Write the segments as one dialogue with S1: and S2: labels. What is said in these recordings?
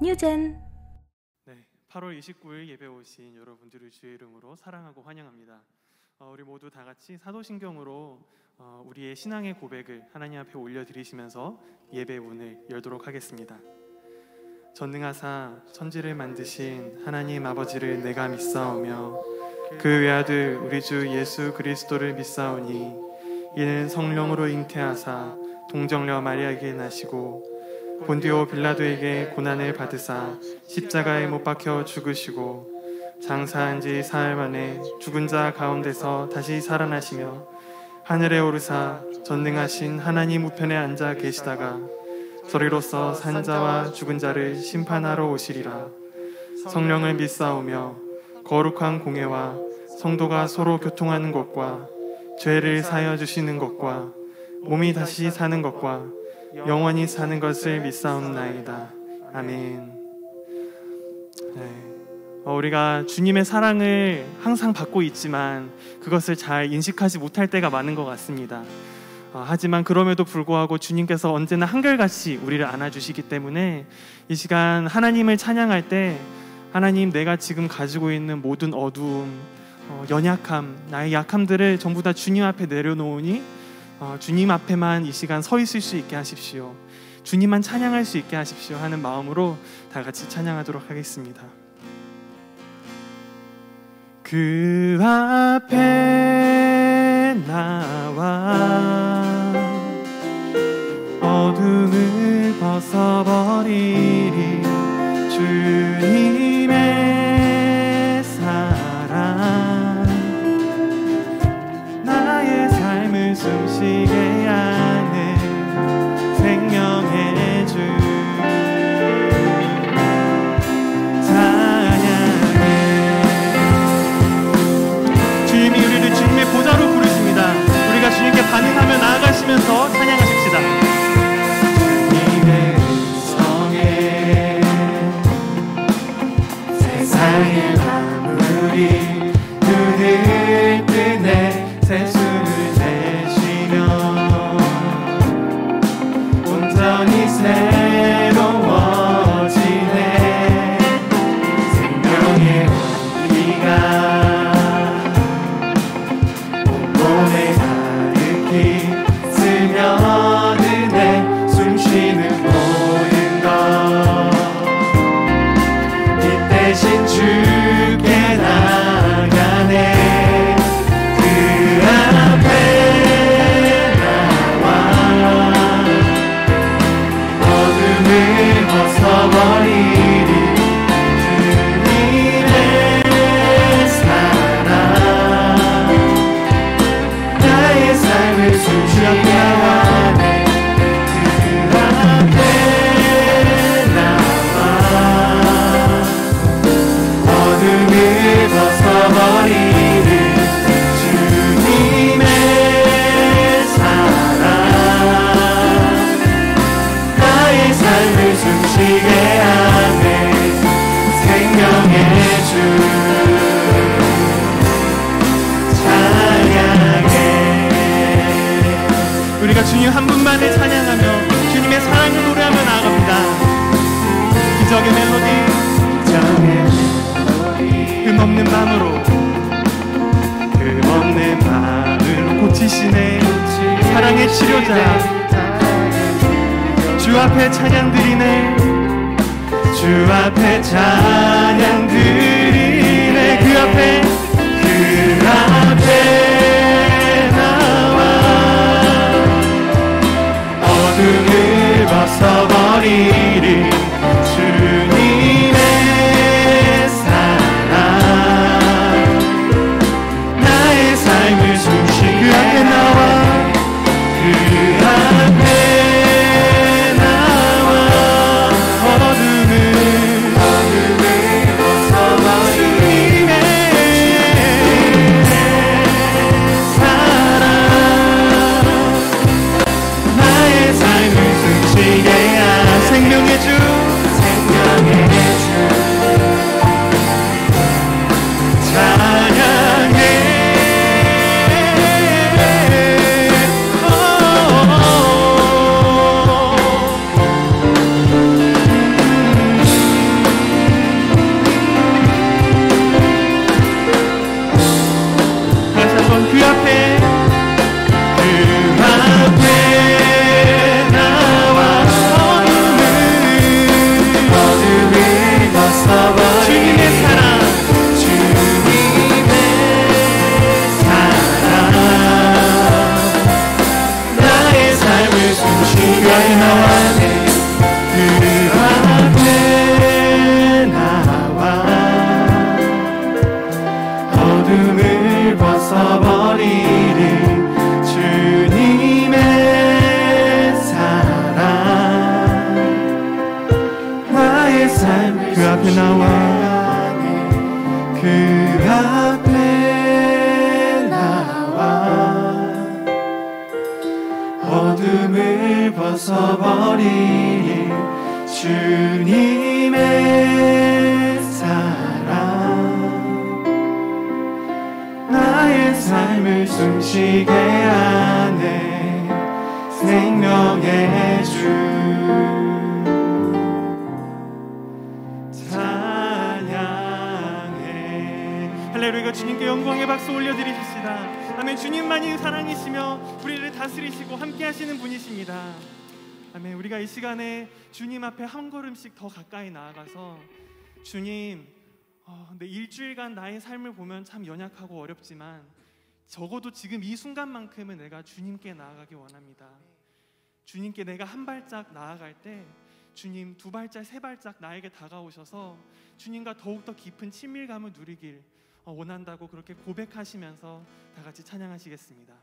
S1: 윤유진.
S2: 네, 8월 29일 예배 오신 여러분들을 주의 이름으로 사랑하고 환영합니다. 우리 모두 다 같이 사도신경으로 우리의 신앙의 고백을 하나님 앞에 올려드리시면서 예배 문을 열도록 하겠습니다. 전능하사 천지를 만드신 하나님 아버지를 내가 믿사오며 그 외아들 우리 주 예수 그리스도를 믿사오니 이는 성령으로 잉태하사 동정녀 마리아에게 나시고 본디오 빌라도에게 고난을 받으사 십자가에 못 박혀 죽으시고 장사한 지 사흘 만에 죽은 자 가운데서 다시 살아나시며 하늘에 오르사 전능하신 하나님 우편에 앉아 계시다가 저리로서 산 자와 죽은 자를 심판하러 오시리라. 성령을 믿사오며 거룩한 공회와 성도가 서로 교통하는 것과 죄를 사하여 주시는 것과 몸이 다시 사는 것과 영원히 사는 것을 믿사옵나이다. 아멘. 우리가 주님의 사랑을 항상 받고 있지만 그것을 잘 인식하지 못할 때가 많은 것 같습니다. 하지만 그럼에도 불구하고 주님께서 언제나 한결같이 우리를 안아주시기 때문에 이 시간 하나님을 찬양할 때 하나님, 내가 지금 가지고 있는 모든 어두움, 연약함, 나의 약함들을 전부 다 주님 앞에 내려놓으니 주님 앞에만 이 시간 서 있을 수 있게 하십시오. 주님만 찬양할 수 있게 하십시오 하는 마음으로 다 같이 찬양하도록 하겠습니다. 그 앞에 나와 어둠을 벗어버리리. 주님의 사랑 나의 삶을 숨쉬게 하는 생명의 주 찬양해. 주님이 우리를 주님의 보좌로 부르십니다. 우리가 주님께 반응하며 나아가시면서 찬양하십시다. 주님의 성에 세상의 만물이 눈을 뜨네. 새숨을 내쉬며 온전히 새로워지네. 생명의 온기가 온몸에 가득히 스며드네. 숨쉬는 모든 것 이 대신 주께 나가네. 그 앞에 나와 어둠을 벗어버리리. 주님의 사랑 나의 삶을 숨쉬게 하네. 그 앞에 나와 어둠을 벗어버리는 주님의 사랑 나의 삶을 숨쉬게 하네. 생명의 주 찬양해. 우리가 주님 한 분만을 찬양하며 주님의 사랑을 노래하며 나아갑니다. 기적의 멜로디, 흠없는 마음으로 흠없는 마음으로 고치시네. 사랑의 치료자 주 앞에 찬양 드리네. 주 앞에 찬양 드리네. 그 앞에 나와 어둠을 벗어버리리. 주님의 사랑 나의 삶을 숨쉬게 그 앞에 나와 그 앞에 나와 어둠을 벗어버리리. 주님의
S1: 어둠을 벗어버리니 주님의 사랑 나의 삶을 숨쉬게 하네. 생명의 주 찬양해.
S2: 할렐루야. 주님께 영광의 박수 올려드리십시다. 아멘. 주님만이 사랑이시며 우리를 다스리시고 함께 하시는 분이십니다. 아멘. 우리가 이 시간에 주님 앞에 한 걸음씩 더 가까이 나아가서 주님, 내 일주일간 나의 삶을 보면 참 연약하고 어렵지만 적어도 지금 이 순간만큼은 내가 주님께 나아가기 원합니다. 주님께 내가 한 발짝 나아갈 때 주님 두 발짝 세 발짝 나에게 다가오셔서 주님과 더욱더 깊은 친밀감을 누리길 원한다고 그렇게 고백하시면서 다 같이 찬양하시겠습니다.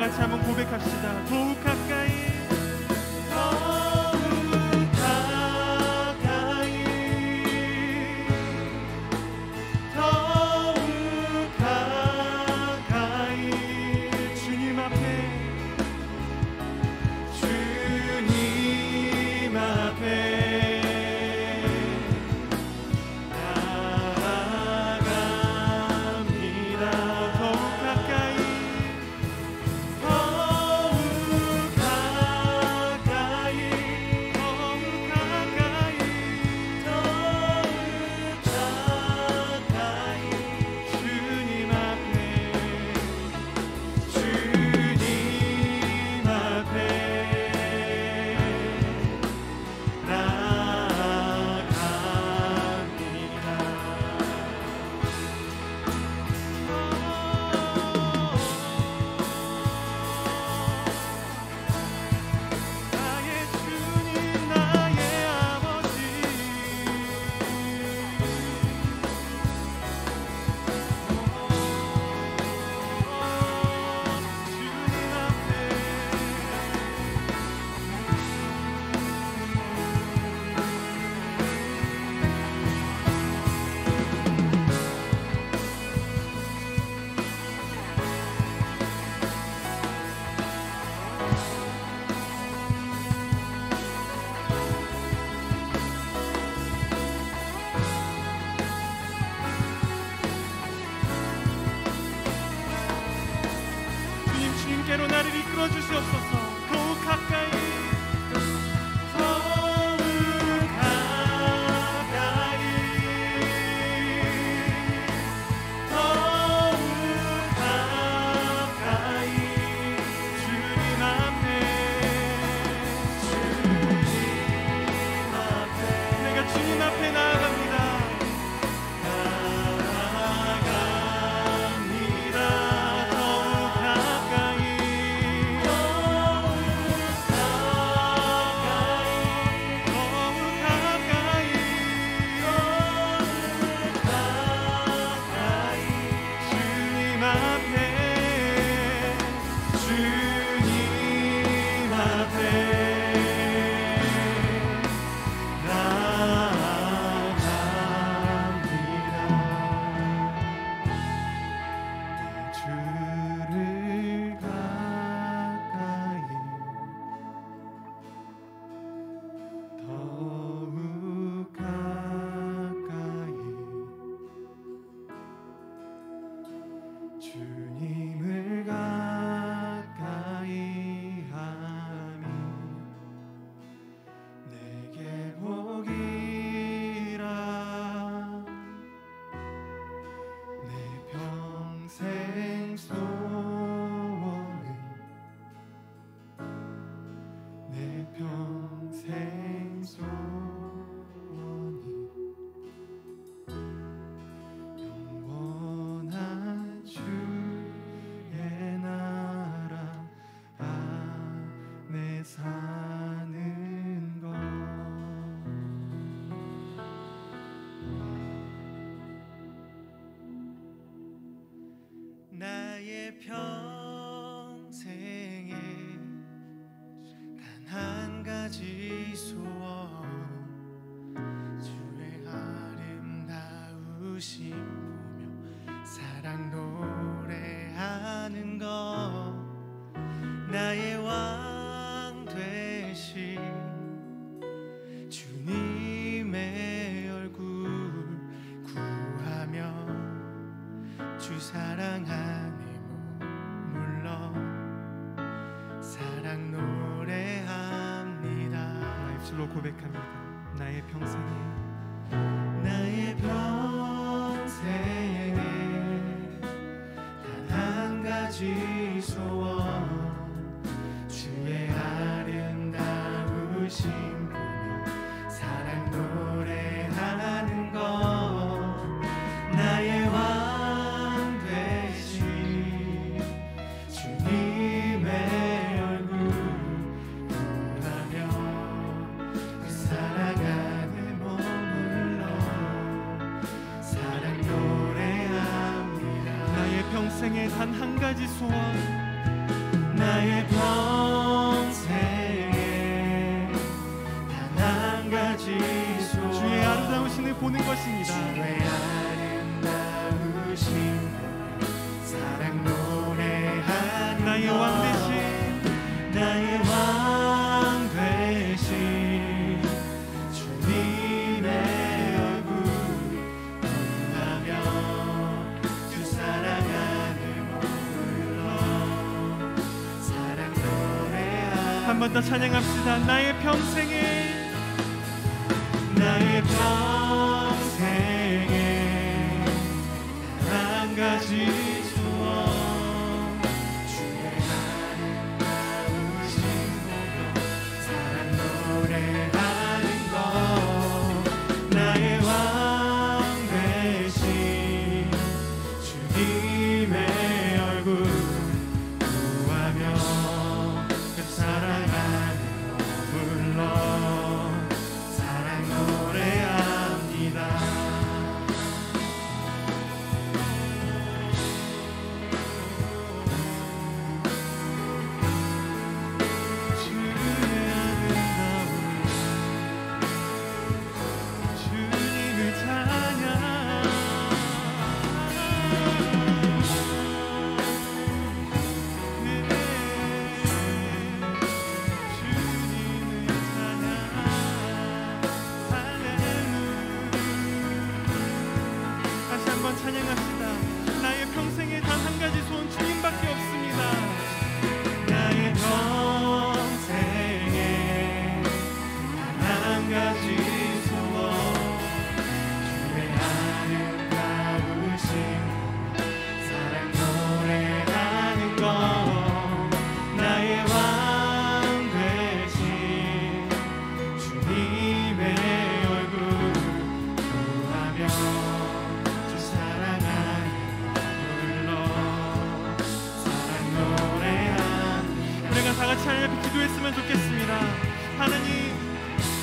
S2: 같이 한번 고백합시다. 찬양합니다. 더욱 가까이
S1: 더욱 가까이 더욱 가까이
S2: 주님 앞에
S1: 주님 앞에
S2: 주님께로 나를 이끌어 주시옵소서. 더욱 가까이
S1: 더욱 가까이 더욱 가까이 주님 앞에
S2: 내가 주님 앞에 나아갑니다.
S1: 주님을 가까이 하니 내게 복이라 내 평생 소원은 내 평생 소원이 영원한 주의 나라 안에 사는 것. 나의 평생에 단 한 가지 소원, 주의 아름다우심 보며 사랑 노래하는 것. 나의 왕 되신 주님의 얼굴 구하며 주 사랑 안에 머물러 사랑 노래합니다.
S2: 입술로 고백합니다. 나의 평생에
S1: 단 한 가지 소원, 주의 아름다우심 보며 사랑 노래하는 것. 나의 왕 되신 주님의 얼굴 구하며 그 사랑 안에 머물러 사랑 노래합니다.
S2: 나의 평생에 단 한 가지 소원,
S1: 나의
S2: 한 번 더 찬양합시다. 나의 평생에
S1: 한 가지 소원 주의 아름다우신 보며 사랑 노래하는 것 나의 왕 되신 주님의 얼굴 구하며 그 사랑하는 불러 사랑 노래합니다.
S2: 찬양합시다. 나의 평생에 단 한 가지 소원 주님밖에 없습니다.
S1: 나의 평생에 단 한 가지 소원 주의 아름다우신 사랑 노래하는 것 나의 왕 되신 주님의 얼굴 구하며
S2: 다 같이 하나님 앞에 기도했으면 좋겠습니다. 하나님,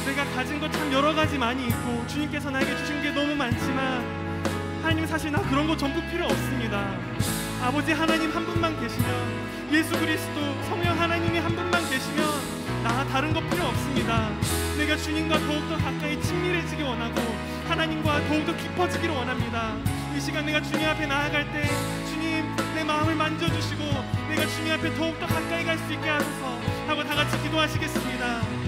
S2: 내가 가진 것 참 여러 가지 많이 있고 주님께서 나에게 주신 게 너무 많지만 하나님, 사실 나 그런 거 전부 필요 없습니다. 아버지 하나님 한 분만 계시면, 예수 그리스도 성령 하나님이 한 분만 계시면 나 다른 거 필요 없습니다. 내가 주님과 더욱더 가까이 친밀해지기 원하고 하나님과 더욱더 깊어지기를 원합니다. 이 시간 내가 주님 앞에 나아갈 때 주님 내 마음을 만져주시고 내가 주님 앞에 더욱더 가까이 갈 수 있게 하소서 하고 다 같이 기도하시겠습니다.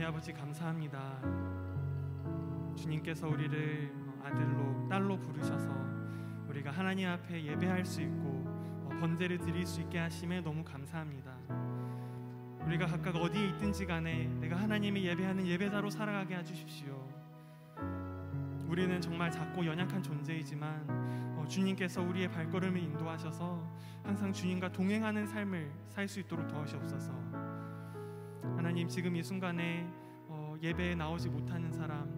S2: 아버지 감사합니다. 주님께서 우리를 아들로 딸로 부르셔서 우리가 하나님 앞에 예배할 수 있고 번제를 드릴 수 있게 하심에 너무 감사합니다. 우리가 각각 어디에 있든지 간에 내가 하나님의 예배하는 예배자로 살아가게 해주십시오. 우리는 정말 작고 연약한 존재이지만 주님께서 우리의 발걸음을 인도하셔서 항상 주님과 동행하는 삶을 살 수 있도록 도와주옵소서. 하나님, 지금 이 순간에 예배에 나오지 못하는 사람,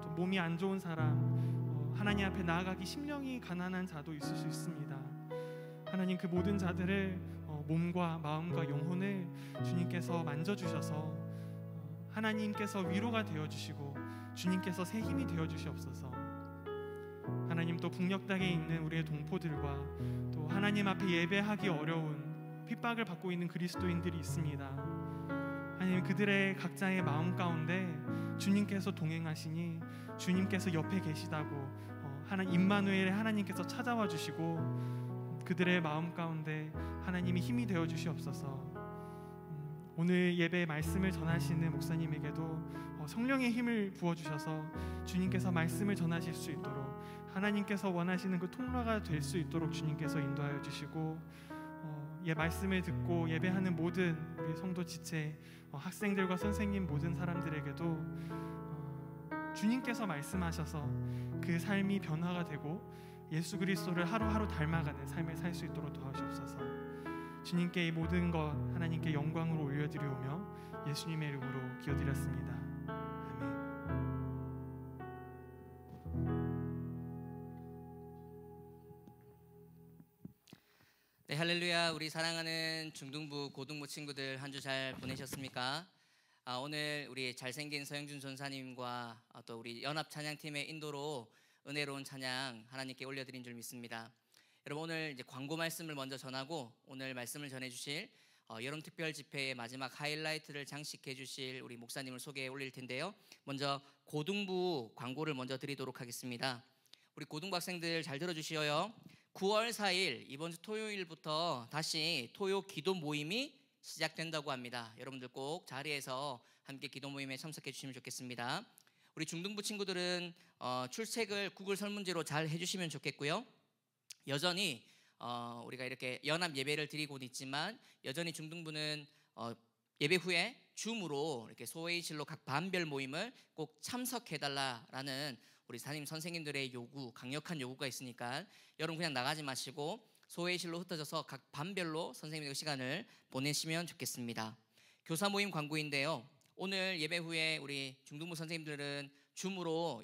S2: 또 몸이 안 좋은 사람, 하나님 앞에 나아가기 심령이 가난한 자도 있을 수 있습니다. 하나님, 그 모든 자들을 몸과 마음과 영혼을 주님께서 만져주셔서 하나님께서 위로가 되어주시고 주님께서 새 힘이 되어주시옵소서. 하나님, 또 북녘 땅에 있는 우리의 동포들과 또 하나님 앞에 예배하기 어려운 핍박을 받고 있는 그리스도인들이 있습니다. 하나님, 그들의 각자의 마음 가운데 주님께서 동행하시니 주님께서 옆에 계시다고 하나님 임마누엘의 하나님께서 찾아와 주시고 그들의 마음 가운데 하나님이 힘이 되어 주시옵소서. 오늘 예배의 말씀을 전하시는 목사님에게도 성령의 힘을 부어주셔서 주님께서 말씀을 전하실 수 있도록 하나님께서 원하시는 그 통로가 될 수 있도록 주님께서 인도하여 주시고 말씀을 듣고 예배하는 모든 우리 성도 지체 학생들과 선생님 모든 사람들에게도 주님께서 말씀하셔서 그 삶이 변화가 되고 예수 그리스도를 하루하루 닮아가는 삶을 살 수 있도록 도와주옵소서. 주님께 이 모든 것 하나님께 영광으로 올려드리오며 예수님의 이름으로 기도드렸습니다.
S3: 네, 할렐루야. 우리 사랑하는 중등부, 고등부 친구들 한 주 잘 보내셨습니까? 오늘 우리 잘생긴 서영준 전사님과 또 우리 연합 찬양팀의 인도로 은혜로운 찬양 하나님께 올려드린 줄 믿습니다. 여러분, 오늘 이제 광고 말씀을 먼저 전하고 오늘 말씀을 전해주실 여름 특별 집회의 마지막 하이라이트를 장식해 주실 우리 목사님을 소개해 올릴 텐데요. 먼저 고등부 광고를 먼저 드리도록 하겠습니다. 우리 고등부 학생들 잘 들어주시어요. 9월 4일 이번 주 토요일부터 다시 토요 기도 모임이 시작된다고 합니다. 여러분들 꼭 자리에서 함께 기도 모임에 참석해 주시면 좋겠습니다. 우리 중등부 친구들은 출첵을 구글 설문지로 잘 해주시면 좋겠고요. 여전히 우리가 이렇게 연합 예배를 드리고는 있지만 여전히 중등부는 예배 후에 줌으로 이렇게 소회의실로 각 반별 모임을 꼭 참석해달라라는 우리 담임 선생님들의 요구, 강력한 요구가 있으니까 여러분 그냥 나가지 마시고 소회의실로 흩어져서 각 반별로 선생님들과 시간을 보내시면 좋겠습니다. 교사 모임 광고인데요. 오늘 예배 후에 우리 중등부 선생님들은 줌으로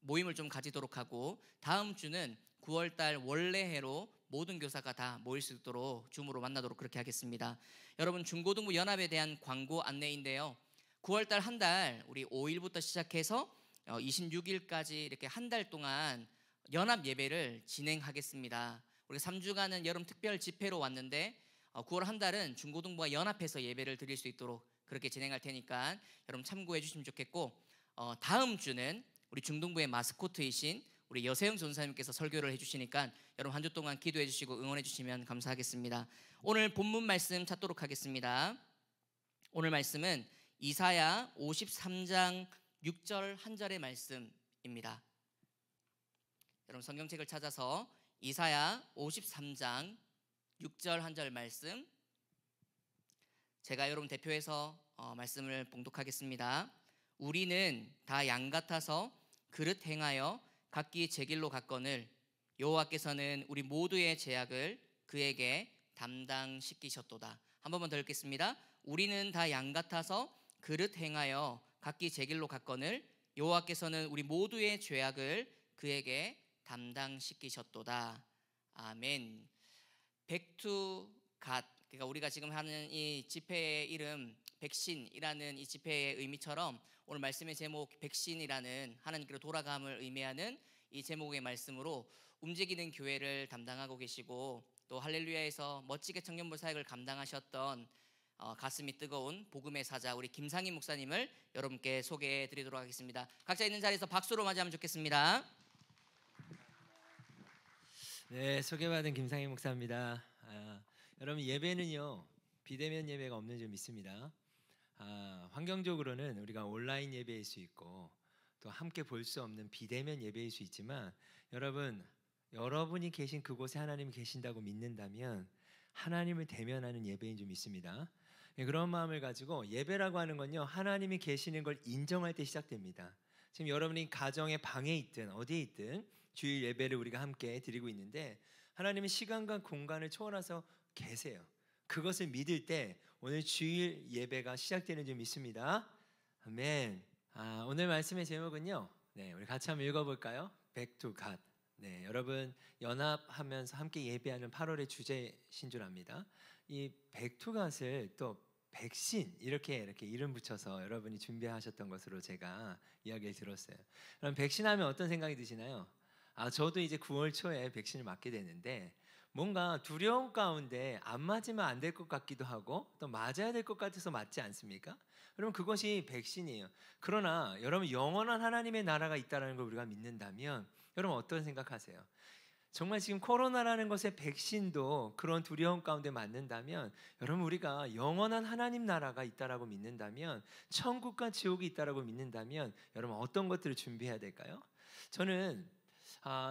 S3: 모임을 좀 가지도록 하고 다음 주는 9월달 원래회로 모든 교사가 다 모일 수 있도록 줌으로 만나도록 그렇게 하겠습니다. 여러분, 중고등부 연합에 대한 광고 안내인데요. 9월달 한 달 우리 5일부터 시작해서 26일까지 이렇게 한 달 동안 연합 예배를 진행하겠습니다. 우리가 3주간은 여름 특별 집회로 왔는데 9월 한 달은 중고등부와 연합해서 예배를 드릴 수 있도록 그렇게 진행할 테니까 여러분 참고해 주시면 좋겠고, 다음 주는 우리 중등부의 마스코트이신 우리 여세영 전사님께서 설교를 해주시니까 여러분 한 주 동안 기도해 주시고 응원해 주시면 감사하겠습니다. 오늘 본문 말씀 찾도록 하겠습니다. 오늘 말씀은 이사야 53장 6절 한 절의 말씀입니다. 여러분 성경책을 찾아서 이사야 53장 6절 한 절 말씀, 제가 여러분 대표해서 말씀을 봉독하겠습니다. 우리는 다 양 같아서 그릇 행하여 각기 제 길로 갔거늘 여호와께서는 우리 모두의 죄악을 그에게 담당시키셨도다. 한 번만 더 읽겠습니다. 우리는 다 양 같아서 그릇 행하여 각기 제 길로 갔거늘 여호와께서는 우리 모두의 죄악을 그에게 담당시키셨도다. 아멘. Back to God, 그러니까 우리가 지금 하는 이 집회의 이름 백신이라는 이 집회의 의미처럼 오늘 말씀의 제목 백신이라는 하나님께로 돌아감을 의미하는 이 제목의 말씀으로 움직이는 교회를 담당하고 계시고 또 할렐루야에서 멋지게 청년부 사역을 감당하셨던 가슴이 뜨거운 복음의 사자 우리 김상희 목사님을 여러분께 소개해 드리도록 하겠습니다. 각자 있는 자리에서 박수로 맞이하면 좋겠습니다.
S4: 네, 소개받은 김상희 목사입니다. 여러분, 예배는요 비대면 예배가 없는 줄 믿습니다. 환경적으로는 우리가 온라인 예배일 수 있고 또 함께 볼 수 없는 비대면 예배일 수 있지만 여러분이 계신 그곳에 하나님이 계신다고 믿는다면 하나님을 대면하는 예배인 줄 믿습니다. 그런 마음을 가지고 예배라고 하는 건요 하나님이 계시는 걸 인정할 때 시작됩니다. 지금 여러분이 가정의 방에 있든 어디에 있든 주일 예배를 우리가 함께 드리고 있는데 하나님은 시간과 공간을 초월해서 계세요. 그것을 믿을 때 오늘 주일 예배가 시작되는 줄 믿습니다. 아멘. 오늘 말씀의 제목은요, 우리 같이 한번 읽어볼까요? Back to God. 여러분 연합하면서 함께 예배하는 8월의 주제신 줄 압니다. 이 Back to God을 또 백신 이렇게 이름 붙여서 여러분이 준비하셨던 것으로 제가 이야기를 들었어요. 그럼 백신하면 어떤 생각이 드시나요? 저도 이제 9월 초에 백신을 맞게 되는데 뭔가 두려움 가운데 안 맞으면 안 될 것 같기도 하고 또 맞아야 될 것 같아서 맞지 않습니까? 그럼 그것이 백신이에요. 그러나 여러분 영원한 하나님의 나라가 있다는 걸 우리가 믿는다면 여러분 어떤 생각하세요? 정말 지금 코로나라는 것의 백신도 그런 두려움 가운데 맞는다면 여러분 우리가 영원한 하나님 나라가 있다라고 믿는다면 천국과 지옥이 있다라고 믿는다면 여러분 어떤 것들을 준비해야 될까요? 저는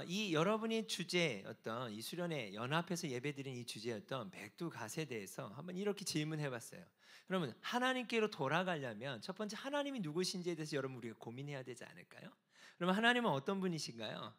S4: 이 여러분이 주제였던 이 수련회 연합해서 예배드린 이 주제였던 백두 갓에 대해서 한번 이렇게 질문해봤어요. 그러면 하나님께로 돌아가려면 첫 번째 하나님이 누구신지에 대해서 여러분 우리가 고민해야 되지 않을까요? 그러면 하나님은 어떤 분이신가요?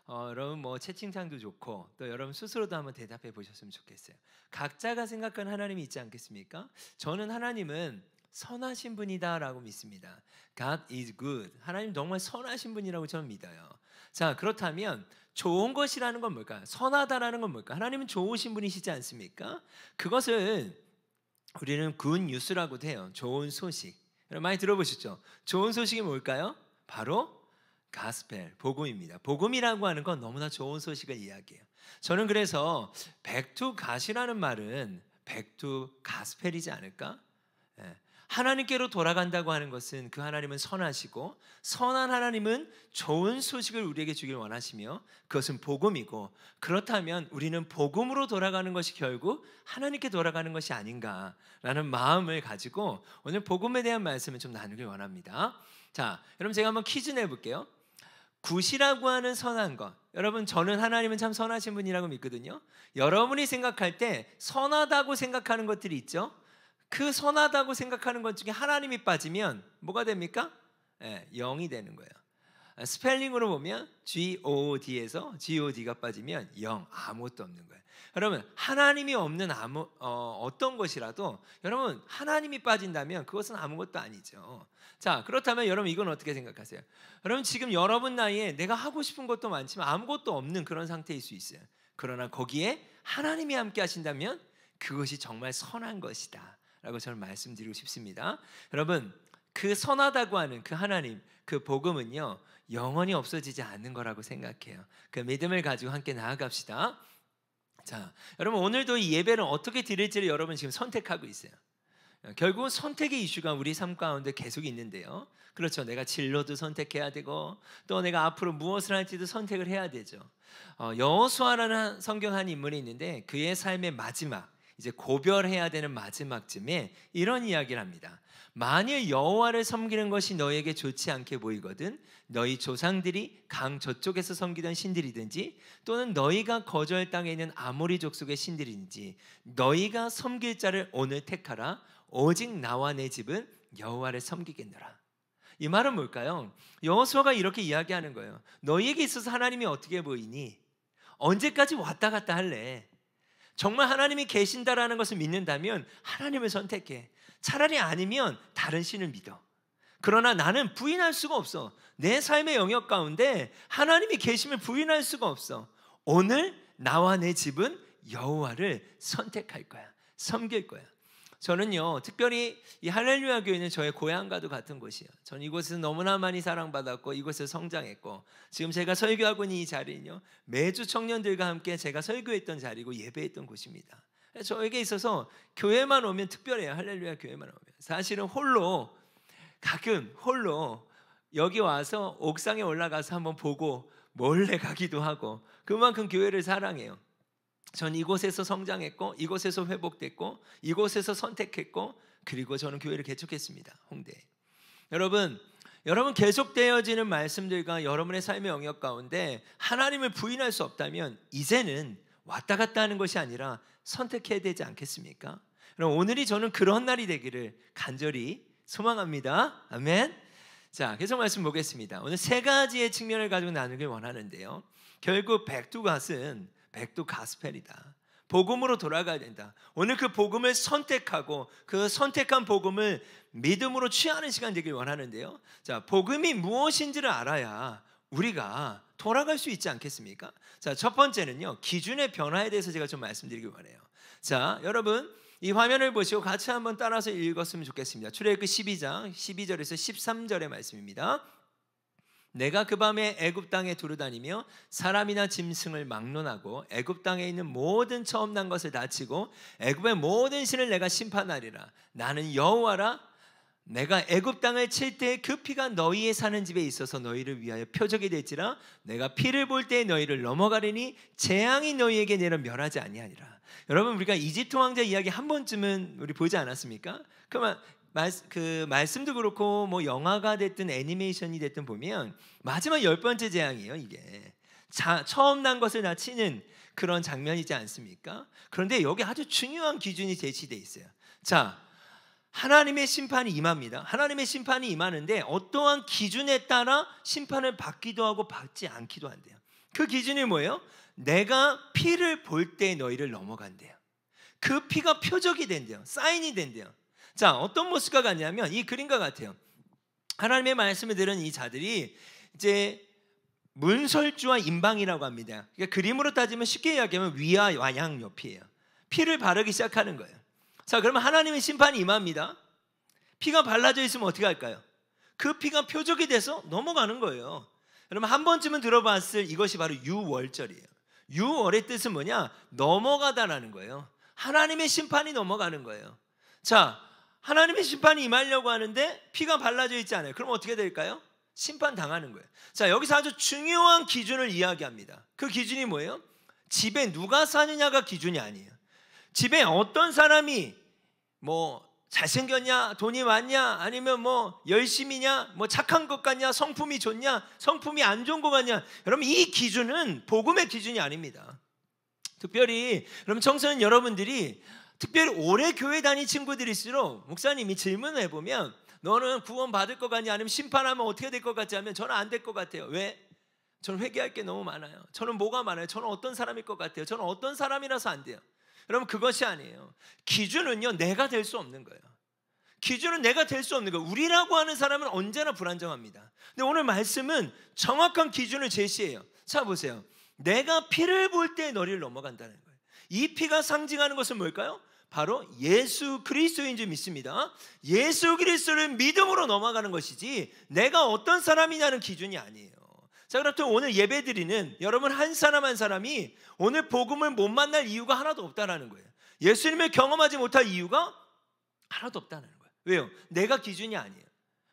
S4: 여러분 뭐 채팅창도 좋고 또 여러분 스스로도 한번 대답해 보셨으면 좋겠어요. 각자가 생각하는 하나님이 있지 않겠습니까? 저는 하나님은 선하신 분이다라고 믿습니다. God is good. 하나님 정말 선하신 분이라고 저는 믿어요. 자, 그렇다면 좋은 것이라는 건 뭘까요? 선하다라는 건 뭘까요? 하나님은 좋으신 분이시지 않습니까? 그것을 우리는 굿 뉴스라고도 해요. 좋은 소식. 여러분 많이 들어보셨죠? 좋은 소식이 뭘까요? 바로 가스펠, 복음입니다. 복음이라고 하는 건 너무나 좋은 소식을 이야기해요. 저는 그래서 백투갓이라는 말은 백투가스펠이지 않을까? 하나님께로 돌아간다고 하는 것은 그 하나님은 선하시고 선한 하나님은 좋은 소식을 우리에게 주길 원하시며 그것은 복음이고, 그렇다면 우리는 복음으로 돌아가는 것이 결국 하나님께 돌아가는 것이 아닌가라는 마음을 가지고 오늘 복음에 대한 말씀을 좀 나누길 원합니다. 자, 여러분 제가 한번 퀴즈 내볼게요. 굿이라고 하는 선한 것, 여러분 저는 하나님은 참 선하신 분이라고 믿거든요. 여러분이 생각할 때 선하다고 생각하는 것들이 있죠. 그 선하다고 생각하는 것 중에 하나님이 빠지면 뭐가 됩니까? 0이 되는 거예요. 스펠링으로 보면 God에서 God가 빠지면 0, 아무것도 없는 거예요. 여러분 하나님이 없는 어떤 것이라도 여러분 하나님이 빠진다면 그것은 아무것도 아니죠. 자, 그렇다면 여러분 이건 어떻게 생각하세요? 여러분 지금 여러분 나이에 내가 하고 싶은 것도 많지만 아무것도 없는 그런 상태일 수 있어요. 그러나 거기에 하나님이 함께 하신다면 그것이 정말 선한 것이다 라고 저는 말씀드리고 싶습니다. 여러분 그 선하다고 하는 그 하나님, 그 복음은요 영원히 없어지지 않는 거라고 생각해요. 그 믿음을 가지고 함께 나아갑시다. 자, 여러분 오늘도 이 예배를 어떻게 드릴지를 여러분 지금 선택하고 있어요. 결국은 선택의 이슈가 우리 삶 가운데 계속 있는데요. 그렇죠. 내가 진로도 선택해야 되고 또 내가 앞으로 무엇을 할지도 선택을 해야 되죠. 여호수아라는 성경 한 인물이 있는데 그의 삶의 마지막, 이제 고별해야 되는 마지막쯤에 이런 이야기를 합니다. 만일 여호와를 섬기는 것이 너에게 좋지 않게 보이거든 너희 조상들이 강 저쪽에서 섬기던 신들이든지 또는 너희가 거주할 땅에 있는 아모리 족속의 신들이든지 너희가 섬길 자를 오늘 택하라. 오직 나와 내 집은 여호와를 섬기겠노라. 이 말은 뭘까요? 여호수아가 이렇게 이야기하는 거예요. 너희에게 있어서 하나님이 어떻게 보이니? 언제까지 왔다 갔다 할래? 정말 하나님이 계신다라는 것을 믿는다면 하나님을 선택해. 차라리 아니면 다른 신을 믿어. 그러나 나는 부인할 수가 없어. 내 삶의 영역 가운데 하나님이 계심을 부인할 수가 없어. 오늘 나와 내 집은 여호와를 선택할 거야. 섬길 거야. 저는요 특별히 이 할렐루야 교회는 저의 고향과도 같은 곳이에요. 저는 이곳에서 너무나 많이 사랑받았고 이곳에서 성장했고 지금 제가 설교하고 있는 이 자리는요 매주 청년들과 함께 제가 설교했던 자리고 예배했던 곳입니다. 저에게 있어서 교회만 오면 특별해요. 할렐루야 교회만 오면 사실은 가끔 홀로 여기 와서 옥상에 올라가서 한번 보고 몰래 가기도 하고 그만큼 교회를 사랑해요. 전 이곳에서 성장했고 이곳에서 회복됐고 이곳에서 선택했고 그리고 저는 교회를 개척했습니다. 홍대에. 여러분 계속되어지는 말씀들과 여러분의 삶의 영역 가운데 하나님을 부인할 수 없다면 이제는 왔다 갔다 하는 것이 아니라 선택해야 되지 않겠습니까? 그럼 오늘이 저는 그런 날이 되기를 간절히 소망합니다. 아멘. 자, 계속 말씀 보겠습니다. 오늘 세 가지의 측면을 가지고 나누길 원하는데요. 결국 백두가스펠이다. 복음으로 돌아가야 된다. 오늘 그 복음을 선택하고 그 선택한 복음을 믿음으로 취하는 시간 되길 원하는데요. 자, 복음이 무엇인지를 알아야 우리가 돌아갈 수 있지 않겠습니까? 자, 첫 번째는요 기준의 변화에 대해서 제가 좀 말씀드리길 원해요. 자, 여러분 이 화면을 보시고 같이 한번 따라서 읽었으면 좋겠습니다. 출애굽기 12장 12절에서 13절의 말씀입니다. 내가 그 밤에 애굽 땅에 두루다니며 사람이나 짐승을 막론하고 애굽 땅에 있는 모든 처음 난 것을 다치고 애굽의 모든 신을 내가 심판하리라. 나는 여호와라. 내가 애굽 땅을 칠 때 그 피가 너희의 사는 집에 있어서 너희를 위하여 표적이 될지라. 내가 피를 볼 때 너희를 넘어가리니 재앙이 너희에게 내려 멸하지 아니하리라. 여러분 우리가 이집트 왕자 이야기 한 번쯤은 우리 보지 않았습니까? 그러면 그 말씀도 그렇고 뭐 영화가 됐든 애니메이션이 됐든 보면 마지막 10번째 재앙이에요. 이게 처음 난 것을 다 치는 그런 장면이지 않습니까? 그런데 여기 아주 중요한 기준이 제시되어 있어요. 자, 하나님의 심판이 임합니다. 하나님의 심판이 임하는데 어떠한 기준에 따라 심판을 받기도 하고 받지 않기도 한대요. 그 기준이 뭐예요? 내가 피를 볼 때 너희를 넘어간대요. 그 피가 표적이 된대요. 사인이 된대요. 자, 어떤 모습과 같냐면 이 그림과 같아요. 하나님의 말씀을 들은 이 자들이 이제 문설주와 임방이라고 합니다. 그러니까 그림으로 따지면 쉽게 이야기하면 위와 양옆이에요. 피를 바르기 시작하는 거예요. 자, 그러면 하나님의 심판이 임합니다. 피가 발라져 있으면 어떻게 할까요? 그 피가 표적이 돼서 넘어가는 거예요. 여러분 한 번쯤은 들어봤을 이것이 바로 유월절이에요. 유월의 뜻은 뭐냐? 넘어가다라는 거예요. 하나님의 심판이 넘어가는 거예요. 자, 하나님의 심판이 임하려고 하는데 피가 발라져 있지 않아요. 그럼 어떻게 될까요? 심판당하는 거예요. 자, 여기서 아주 중요한 기준을 이야기합니다. 그 기준이 뭐예요? 집에 누가 사느냐가 기준이 아니에요. 집에 어떤 사람이 뭐 잘생겼냐, 돈이 많냐, 아니면 뭐 열심히냐, 뭐 착한 것 같냐, 성품이 좋냐, 성품이 안 좋은 것 같냐. 여러분 이 기준은 복음의 기준이 아닙니다. 특별히 여러분 청소년 여러분들이 특별히 오래 교회 다닌 친구들일수록 목사님이 질문을 해보면 너는 구원 받을 것 같냐, 아니면 심판하면 어떻게 될 것 같지 하면 저는 안 될 것 같아요. 왜? 저는 회개할 게 너무 많아요. 저는 뭐가 많아요? 저는 어떤 사람일 것 같아요. 저는 어떤 사람이라서 안 돼요. 여러분 그것이 아니에요. 기준은요 내가 될 수 없는 거예요. 기준은 내가 될 수 없는 거예요. 우리라고 하는 사람은 언제나 불안정합니다. 근데 오늘 말씀은 정확한 기준을 제시해요. 자 보세요. 내가 피를 볼 때 너를 넘어간다는 거예요. 이 피가 상징하는 것은 뭘까요? 바로 예수 그리스도인 줄 믿습니다. 예수 그리스도를 믿음으로 넘어가는 것이지 내가 어떤 사람이냐는 기준이 아니에요. 자, 그렇다면 오늘 예배드리는 여러분 한 사람 한 사람이 오늘 복음을 못 만날 이유가 하나도 없다라는 거예요. 예수님을 경험하지 못할 이유가 하나도 없다는 거예요. 왜요? 내가 기준이 아니에요.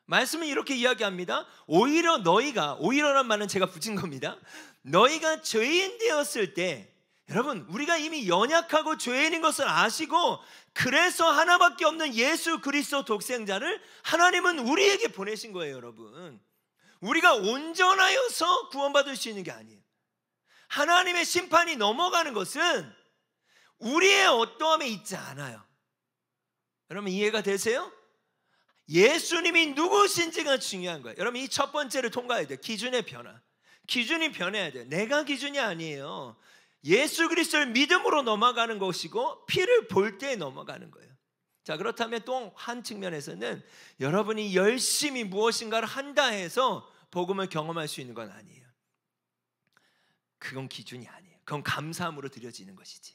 S4: 말씀은 이렇게 이야기합니다. 오히려 너희가, 오히려란 말은 제가 붙인 겁니다. 너희가 죄인 되었을 때, 여러분 우리가 이미 연약하고 죄인인 것을 아시고 그래서 하나밖에 없는 예수 그리스도 독생자를 하나님은 우리에게 보내신 거예요. 여러분 우리가 온전하여서 구원받을 수 있는 게 아니에요. 하나님의 심판이 넘어가는 것은 우리의 어떠함에 있지 않아요. 여러분 이해가 되세요? 예수님이 누구신지가 중요한 거예요. 여러분 이 첫 번째를 통과해야 돼요. 기준의 변화. 기준이 변해야 돼요. 내가 기준이 아니에요. 예수 그리스도를 믿음으로 넘어가는 것이고 피를 볼 때 넘어가는 거예요. 자, 그렇다면 또 한 측면에서는 여러분이 열심히 무엇인가를 한다 해서 복음을 경험할 수 있는 건 아니에요. 그건 기준이 아니에요. 그건 감사함으로 드려지는 것이지.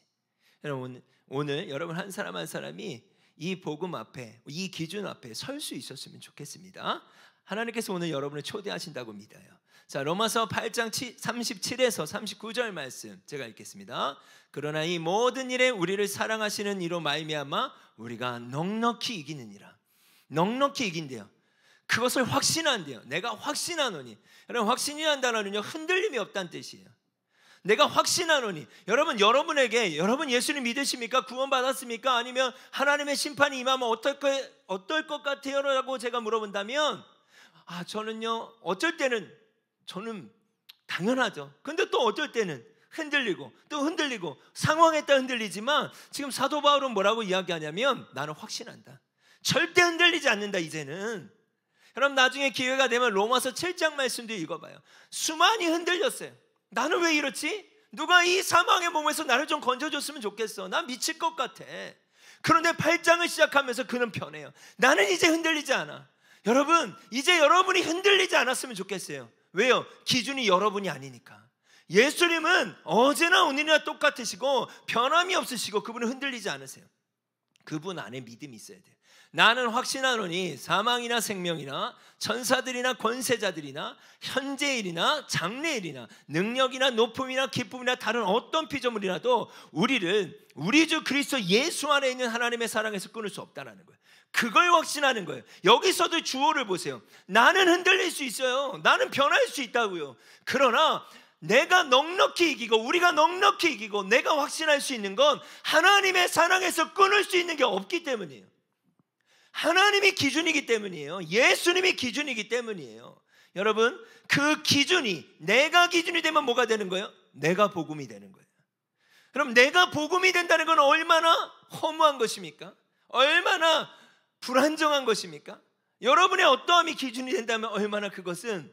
S4: 여러분 오늘 여러분 한 사람 한 사람이 이 복음 앞에, 이 기준 앞에 설 수 있었으면 좋겠습니다. 하나님께서 오늘 여러분을 초대하신다고 믿어요. 자, 로마서 8장 37에서 39절 말씀 제가 읽겠습니다. 그러나 이 모든 일에 우리를 사랑하시는 이로 말미암아 우리가 넉넉히 이기느니라. 넉넉히 이긴대요. 그것을 확신한대요. 내가 확신하노니. 여러분 확신이라는 단어는요 흔들림이 없다는 뜻이에요. 내가 확신하노니. 여러분 여러분에게 여러분 예수님 믿으십니까? 구원 받았습니까? 아니면 하나님의 심판이 임하면 어떨 것 같아요? 라고 제가 물어본다면 저는요 어쩔 때는 저는 당연하죠. 근데 또 어쩔 때는 흔들리고 또 흔들리고 상황에 따라 흔들리지만 지금 사도 바울은 뭐라고 이야기하냐면 나는 확신한다. 절대 흔들리지 않는다 이제는. 여러분 나중에 기회가 되면 로마서 7장 말씀도 읽어봐요. 수많이 흔들렸어요. 나는 왜 이렇지? 누가 이 사망의 몸에서 나를 좀 건져줬으면 좋겠어. 난 미칠 것 같아. 그런데 8장을 시작하면서 그는 변해요. 나는 이제 흔들리지 않아. 여러분 이제 여러분이 흔들리지 않았으면 좋겠어요. 왜요? 기준이 여러분이 아니니까. 예수님은 어제나 오늘이나 똑같으시고 변함이 없으시고 그분은 흔들리지 않으세요. 그분 안에 믿음이 있어야 돼요. 나는 확신하노니 사망이나 생명이나 천사들이나 권세자들이나 현재일이나 장래일이나 능력이나 높음이나 기쁨이나 다른 어떤 피조물이라도 우리를 우리 주 그리스도 예수 안에 있는 하나님의 사랑에서 끊을 수 없다는 거예요. 그걸 확신하는 거예요. 여기서도 주어를 보세요. 나는 흔들릴 수 있어요. 나는 변할 수 있다고요. 그러나 내가 넉넉히 이기고 우리가 넉넉히 이기고 내가 확신할 수 있는 건 하나님의 사랑에서 끊을 수 있는 게 없기 때문이에요. 하나님이 기준이기 때문이에요. 예수님이 기준이기 때문이에요. 여러분 그 기준이 내가 기준이 되면 뭐가 되는 거예요? 내가 복음이 되는 거예요. 그럼 내가 복음이 된다는 건 얼마나 허무한 것입니까? 얼마나 불안정한 것입니까? 여러분의 어떠함이 기준이 된다면 얼마나 그것은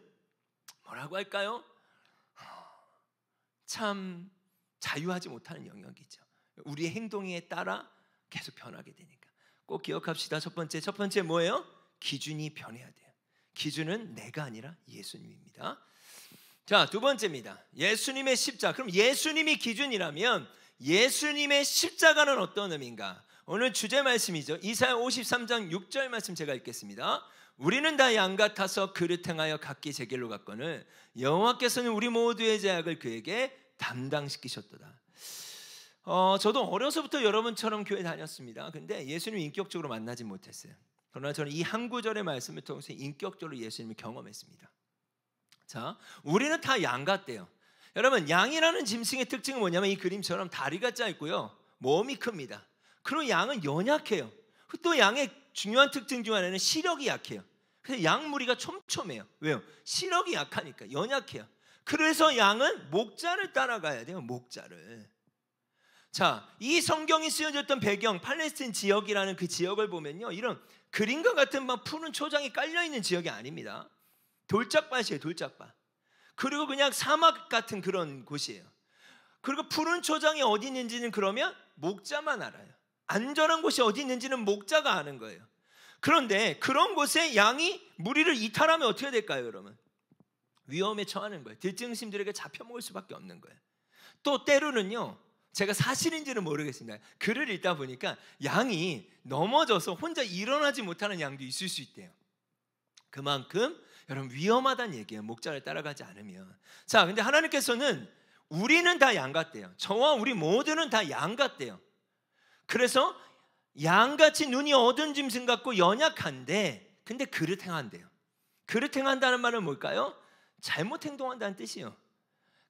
S4: 뭐라고 할까요? 참 자유하지 못하는 영역이죠. 우리의 행동에 따라 계속 변하게 되니까 꼭 기억합시다. 첫 번째 뭐예요? 기준이 변해야 돼요. 기준은 내가 아니라 예수님입니다. 자, 두 번째입니다. 예수님의 십자가. 그럼 예수님이 기준이라면 예수님의 십자가는 어떤 의미인가? 오늘 주제 말씀이죠. 이사야 53장 6절 말씀 제가 읽겠습니다. 우리는 다 양 같아서 그릇 행하여 각기 제 길로 갔거늘 여호와께서는 우리 모두의 죄악을 그에게 담당시키셨도다. 저도 어려서부터 여러분처럼 교회 다녔습니다. 근데 예수님 인격적으로 만나지 못했어요. 그러나 저는 이 한 구절의 말씀을 통해서 인격적으로 예수님을 경험했습니다. 자, 우리는 다 양 같대요. 여러분, 양이라는 짐승의 특징은 뭐냐면 이 그림처럼 다리가 짧고요, 몸이 큽니다. 그리고 양은 연약해요. 또 양의 중요한 특징 중 하나는 시력이 약해요. 그래서 양 무리가 촘촘해요. 왜요? 시력이 약하니까, 연약해요. 그래서 양은 목자를 따라가야 돼요. 목자를. 자, 이 성경이 쓰여졌던 배경, 팔레스틴 지역이라는 그 지역을 보면요, 이런 그림과 같은 막 푸른 초장이 깔려있는 지역이 아닙니다. 돌짝밭이에요. 돌짝밭. 그리고 그냥 사막 같은 그런 곳이에요. 그리고 푸른 초장이 어디 있는지는 그러면 목자만 알아요. 안전한 곳이 어디 있는지는 목자가 아는 거예요. 그런데 그런 곳에 양이 무리를 이탈하면 어떻게 될까요, 여러분? 위험에 처하는 거예요. 들짐승들에게 잡혀먹을 수밖에 없는 거예요. 또 때로는요, 제가 사실인지는 모르겠습니다. 글을 읽다 보니까 양이 넘어져서 혼자 일어나지 못하는 양도 있을 수 있대요. 그만큼 여러분 위험하다는 얘기예요. 목자를 따라가지 않으면. 자, 근데 하나님께서는 우리는 다 양 같대요. 저와 우리 모두는 다 양 같대요. 그래서 양같이 눈이 어두운 짐승 같고 연약한데, 근데 그릇 행한대요. 그릇 행한다는 말은 뭘까요? 잘못 행동한다는 뜻이에요.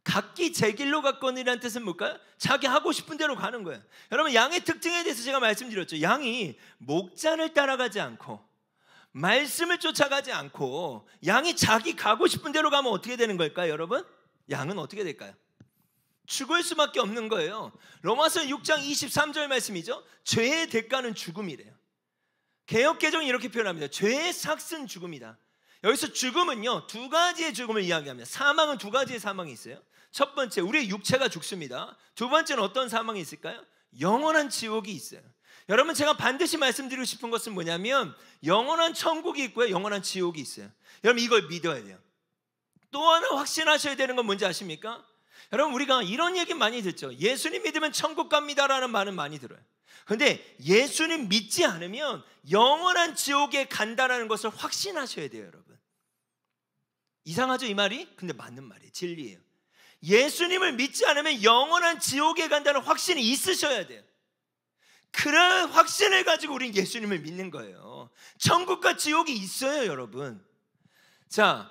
S4: 각기 제 길로 갔거니라는 뜻은 뭘까요? 자기 하고 싶은 대로 가는 거예요. 여러분, 양의 특징에 대해서 제가 말씀드렸죠. 양이 목자를 따라가지 않고 말씀을 쫓아가지 않고 양이 자기 가고 싶은 대로 가면 어떻게 되는 걸까요, 여러분? 양은 어떻게 될까요? 죽을 수밖에 없는 거예요. 로마서 6장 23절 말씀이죠. 죄의 대가는 죽음이래요. 개역개정이 이렇게 표현합니다. 죄의 삭은 죽음이다. 여기서 죽음은요, 두 가지의 죽음을 이야기합니다. 사망은 두 가지의 사망이 있어요. 첫 번째, 우리의 육체가 죽습니다. 두 번째는 어떤 사망이 있을까요? 영원한 지옥이 있어요. 여러분, 제가 반드시 말씀드리고 싶은 것은 뭐냐면 영원한 천국이 있고요, 영원한 지옥이 있어요. 여러분, 이걸 믿어야 돼요. 또 하나 확신하셔야 되는 건 뭔지 아십니까? 여러분, 우리가 이런 얘기 많이 듣죠. 예수님 믿으면 천국 갑니다라는 말은 많이 들어요. 그런데 예수님 믿지 않으면 영원한 지옥에 간다는 것을 확신하셔야 돼요, 여러분. 이상하죠, 이 말이? 근데 맞는 말이에요. 진리예요. 예수님을 믿지 않으면 영원한 지옥에 간다는 확신이 있으셔야 돼요. 그런 확신을 가지고 우리는 예수님을 믿는 거예요. 천국과 지옥이 있어요, 여러분. 자,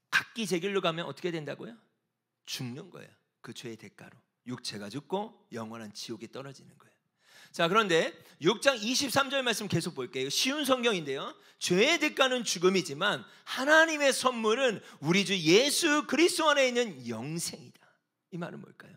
S4: 각기 제 길로 가면 어떻게 된다고요? 죽는 거예요. 그 죄의 대가로. 육체가 죽고 영원한 지옥에 떨어지는 거예요. 자, 그런데 6장 23절 말씀 계속 볼게요. 쉬운 성경인데요, 죄의 대가는 죽음이지만 하나님의 선물은 우리 주 예수 그리스도 안에 있는 영생이다. 이 말은 뭘까요?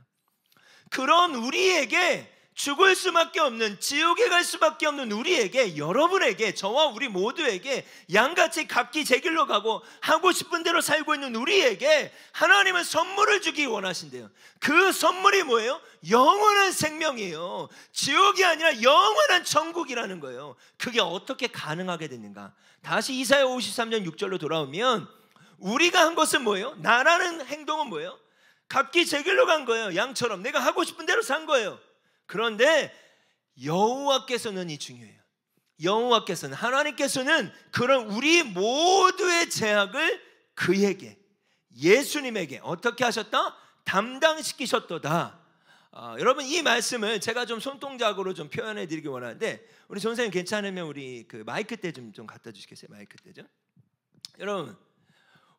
S4: 그런 우리에게 죽을 수밖에 없는, 지옥에 갈 수밖에 없는 우리에게, 여러분에게, 저와 우리 모두에게 양같이 각기 제 길로 가고 하고 싶은 대로 살고 있는 우리에게 하나님은 선물을 주기 원하신대요. 그 선물이 뭐예요? 영원한 생명이에요. 지옥이 아니라 영원한 천국이라는 거예요. 그게 어떻게 가능하게 됐는가? 다시 이사야 53년 6절로 돌아오면 우리가 한 것은 뭐예요? 나라는 행동은 뭐예요? 각기 제 길로 간 거예요. 양처럼 내가 하고 싶은 대로 산 거예요. 그런데 여호와께서는 이 중요해요. 여호와께서는, 하나님께서는 그런 우리 모두의 죄악을 그에게, 예수님에게 어떻게 하셨다? 담당시키셨도다. 여러분, 이 말씀을 제가 좀 손동작으로 좀 표현해 드리기 원하는데, 우리 전사님 괜찮으면 우리 그 마이크 때 좀 갖다 주시겠어요? 마이크 때 좀. 여러분,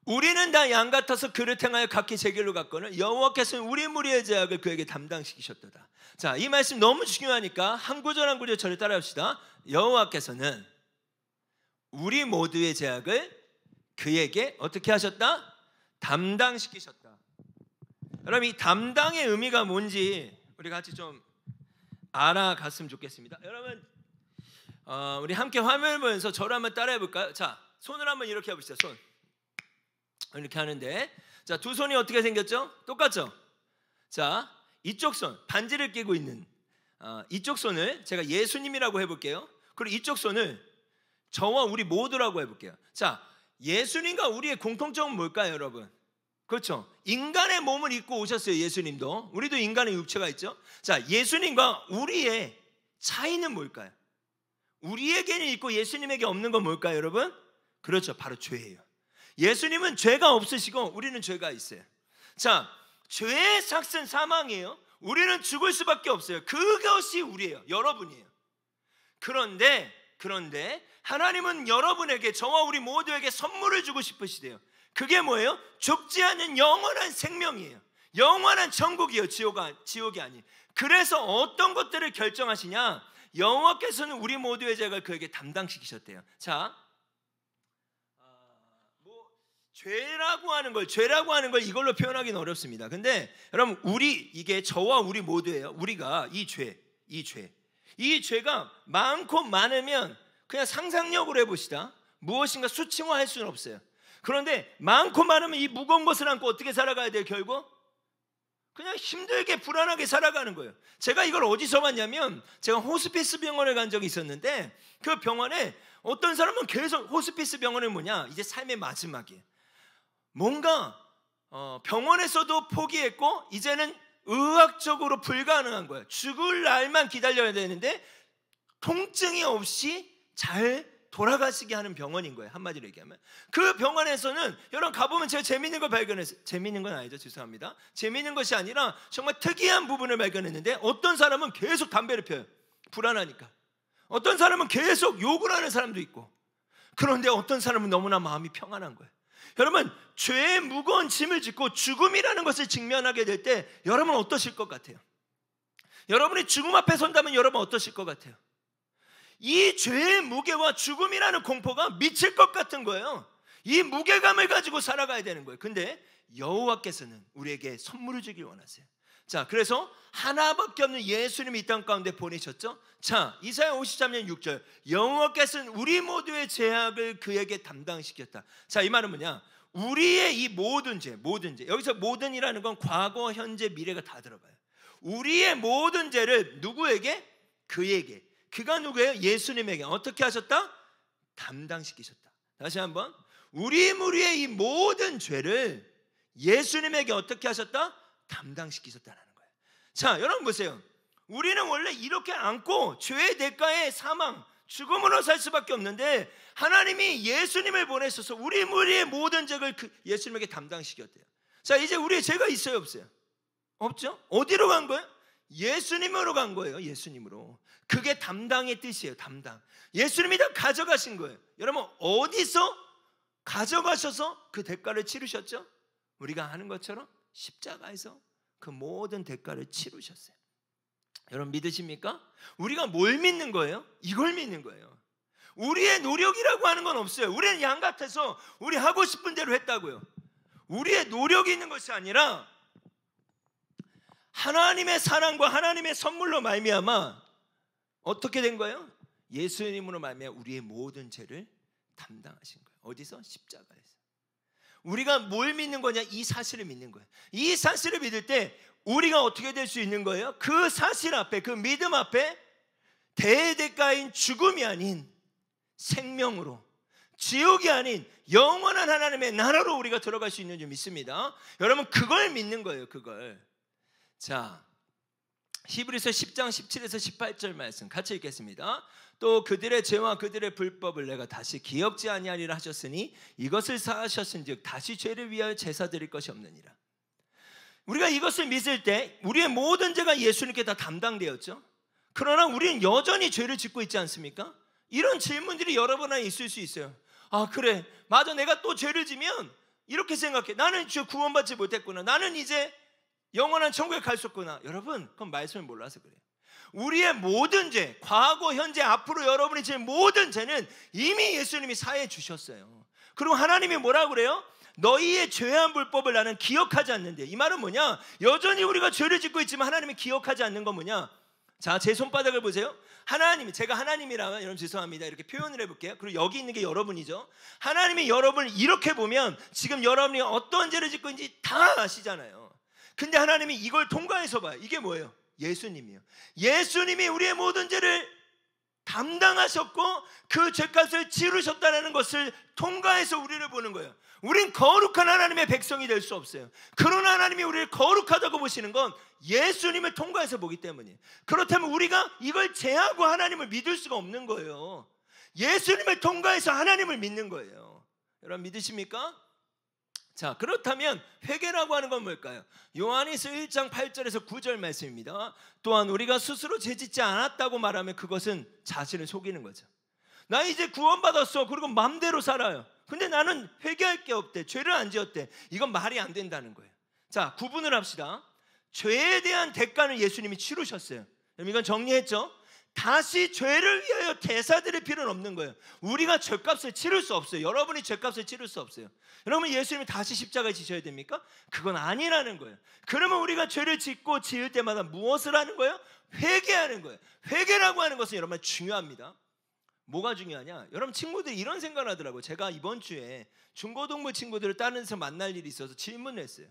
S4: 우리는 다 양 같아서 그릇 행하여 각기 제 길로 갔거늘 여호와께서는 우리 무리의 죄악을 그에게 담당시키셨도다. 자, 이 말씀 너무 중요하니까 한 구절 한 구절 저를 따라합시다. 여호와께서는 우리 모두의 죄악을 그에게 어떻게 하셨다? 담당시키셨다. 여러분, 이 담당의 의미가 뭔지 우리 같이 좀 알아갔으면 좋겠습니다. 여러분, 우리 함께 화면을 보면서 저를 한번 따라해 볼까요? 자, 손을 한번 이렇게 해봅시다. 손 이렇게 하는데, 자, 두 손이 어떻게 생겼죠? 똑같죠? 자, 이쪽 손 반지를 끼고 있는 이쪽 손을 제가 예수님이라고 해볼게요. 그리고 이쪽 손을 저와 우리 모두라고 해볼게요. 자, 예수님과 우리의 공통점은 뭘까요, 여러분? 그렇죠. 인간의 몸을 입고 오셨어요. 예수님도. 우리도 인간의 육체가 있죠. 자, 예수님과 우리의 차이는 뭘까요? 우리에게는 있고 예수님에게 없는 건 뭘까요, 여러분? 그렇죠. 바로 죄예요. 예수님은 죄가 없으시고 우리는 죄가 있어요. 자, 죄의 삭은 사망이에요. 우리는 죽을 수밖에 없어요. 그것이 우리예요. 여러분이에요. 그런데 하나님은 여러분에게, 저와 우리 모두에게 선물을 주고 싶으시대요. 그게 뭐예요? 죽지 않는 영원한 생명이에요. 영원한 천국이에요. 지옥이 아니에요. 그래서 어떤 것들을 결정하시냐? 여호와께서는 우리 모두의 죄를 그에게 담당시키셨대요. 자, 죄라고 하는 걸 이걸로 표현하기는 어렵습니다. 근데 여러분, 이게 저와 우리 모두예요. 우리가 이 죄가 많고 많으면 그냥 상상력으로 해봅시다. 무엇인가 수치화할 수는 없어요. 그런데 많고 많으면 이 무거운 것을 안고 어떻게 살아가야 돼요? 결국 그냥 힘들게 불안하게 살아가는 거예요. 제가 이걸 어디서 봤냐면, 제가 호스피스 병원에 간 적이 있었는데, 그 병원에 어떤 사람은 계속, 호스피스 병원은 뭐냐, 이제 삶의 마지막이에요. 뭔가 병원에서도 포기했고 이제는 의학적으로 불가능한 거예요. 죽을 날만 기다려야 되는데 통증이 없이 잘 돌아가시게 하는 병원인 거예요. 한마디로 얘기하면. 그 병원에서는 여러분 가보면 제가 재미있는 걸 발견했어요. 재미있는 건 아니죠, 죄송합니다. 재미있는 것이 아니라 정말 특이한 부분을 발견했는데, 어떤 사람은 계속 담배를 피워요. 불안하니까. 어떤 사람은 계속 욕을 하는 사람도 있고, 그런데 어떤 사람은 너무나 마음이 평안한 거예요. 여러분, 죄의 무거운 짐을 짓고 죽음이라는 것을 직면하게 될 때 여러분 어떠실 것 같아요? 여러분이 죽음 앞에 선다면 여러분 어떠실 것 같아요? 이 죄의 무게와 죽음이라는 공포가 미칠 것 같은 거예요. 이 무게감을 가지고 살아가야 되는 거예요. 근데 여호와께서는 우리에게 선물을 주길 원하세요. 자, 그래서 하나밖에 없는 예수님이 이 땅 가운데 보내셨죠. 자, 이사야 53년 6절, 여호와께서는 우리 모두의 죄악을 그에게 담당시켰다. 자, 이 말은 뭐냐, 우리의 이 모든 죄, 여기서 모든이라는 건 과거, 현재, 미래가 다 들어가요. 우리의 모든 죄를 누구에게? 그에게. 그가 누구예요? 예수님에게. 어떻게 하셨다? 담당시키셨다. 다시 한번, 우리의 이 모든 죄를 예수님에게 어떻게 하셨다? 담당시키셨다는 거예요. 자, 여러분 보세요. 우리는 원래 이렇게 안고 죄의 대가에 사망, 죽음으로 살 수밖에 없는데, 하나님이 예수님을 보내셔서 우리의 모든 죄를 예수님에게 담당시켰대요. 자, 이제 우리의 죄가 있어요, 없어요? 없죠? 어디로 간 거예요? 예수님으로 간 거예요. 예수님으로. 그게 담당의 뜻이에요. 담당. 예수님이 다 가져가신 거예요. 여러분, 어디서 가져가셔서 그 대가를 치르셨죠? 우리가 하는 것처럼 십자가에서 그 모든 대가를 치르셨어요. 여러분 믿으십니까? 우리가 뭘 믿는 거예요? 이걸 믿는 거예요. 우리의 노력이라고 하는 건 없어요. 우리는 양 같아서 우리 하고 싶은 대로 했다고요. 우리의 노력이 있는 것이 아니라 하나님의 사랑과 하나님의 선물로 말미암아 어떻게 된 거예요? 예수님으로 말미암아 우리의 모든 죄를 담당하신 거예요. 어디서? 십자가에서. 우리가 뭘 믿는 거냐? 이 사실을 믿는 거예요. 이 사실을 믿을 때 우리가 어떻게 될 수 있는 거예요? 그 사실 앞에, 그 믿음 앞에 대대가인 죽음이 아닌 생명으로, 지옥이 아닌 영원한 하나님의 나라로 우리가 들어갈 수 있는 줄 믿습니다. 여러분 그걸 믿는 거예요. 그걸. 자, 히브리서 10장 17에서 18절 말씀 같이 읽겠습니다. 또 그들의 죄와 그들의 불법을 내가 다시 기억지 아니하리라 하셨으니 이것을 사하셨은즉 다시 죄를 위하여 제사 드릴 것이 없느니라. 우리가 이것을 믿을 때 우리의 모든 죄가 예수님께 다 담당되었죠. 그러나 우리는 여전히 죄를 짓고 있지 않습니까? 이런 질문들이 여러 번 있을 수 있어요. 아 그래, 맞아, 내가 또 죄를 지면 이렇게 생각해. 나는 죄 구원받지 못했구나. 나는 이제 영원한 천국에 갈 수 없구나. 여러분 그건 말씀을 몰라서 그래요. 우리의 모든 죄, 과거, 현재, 앞으로 여러분이 지은 모든 죄는 이미 예수님이 사해 주셨어요. 그리고 하나님이 뭐라고 그래요? 너희의 죄한 불법을 나는 기억하지 않는데. 이 말은 뭐냐? 여전히 우리가 죄를 짓고 있지만 하나님이 기억하지 않는 건 뭐냐? 자, 제 손바닥을 보세요. 하나님이, 제가 하나님이라면, 여러분 죄송합니다, 이렇게 표현을 해볼게요. 그리고 여기 있는 게 여러분이죠. 하나님이 여러분을 이렇게 보면 지금 여러분이 어떤 죄를 짓고 있는지 다 아시잖아요. 근데 하나님이 이걸 통과해서 봐요. 이게 뭐예요? 예수님이요. 예수님이 우리의 모든 죄를 담당하셨고 그 죄값을 치르셨다는 것을 통과해서 우리를 보는 거예요. 우린 거룩한 하나님의 백성이 될 수 없어요. 그러나 하나님이 우리를 거룩하다고 보시는 건 예수님을 통과해서 보기 때문이에요. 그렇다면 우리가 이걸 제하고 하나님을 믿을 수가 없는 거예요. 예수님을 통과해서 하나님을 믿는 거예요. 여러분 믿으십니까? 자, 그렇다면 회개라고 하는 건 뭘까요? 요한일서 1장 8절에서 9절 말씀입니다. 또한 우리가 스스로 죄짓지 않았다고 말하면 그것은 자신을 속이는 거죠. 나 이제 구원받았어. 그리고 마음대로 살아요. 근데 나는 회개할 게 없대. 죄를 안 지었대. 이건 말이 안 된다는 거예요. 자, 구분을 합시다. 죄에 대한 대가는 예수님이 치르셨어요. 그럼 이건 정리했죠? 다시 죄를 위하여 대사드릴 필요는 없는 거예요. 우리가 죄값을 치를 수 없어요. 여러분이 죄값을 치를 수 없어요. 여러분 예수님이 다시 십자가에 지셔야 됩니까? 그건 아니라는 거예요. 그러면 우리가 죄를 짓고 지을 때마다 무엇을 하는 거예요? 회개하는 거예요. 회개라고 하는 것은 여러분 중요합니다. 뭐가 중요하냐? 여러분 친구들이 이런 생각을 하더라고요. 제가 이번 주에 중고등부 친구들을 다른 데서 만날 일이 있어서 질문을 했어요.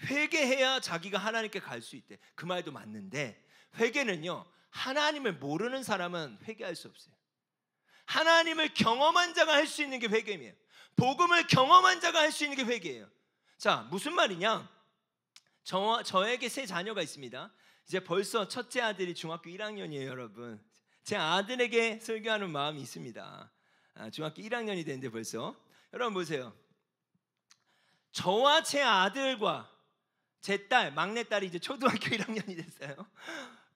S4: 회개해야 자기가 하나님께 갈 수 있대. 그 말도 맞는데 회개는요, 하나님을 모르는 사람은 회개할 수 없어요. 하나님을 경험한 자가 할 수 있는 게 회개예요. 복음을 경험한 자가 할 수 있는 게 회개예요. 자, 무슨 말이냐? 저에게 세 자녀가 있습니다. 이제 벌써 첫째 아들이 중학교 1학년이에요, 여러분. 제 아들에게 설교하는 마음이 있습니다. 중학교 1학년이 됐는데 벌써. 여러분 보세요. 저와 제 아들과 제 딸, 막내딸이 이제 초등학교 1학년이 됐어요.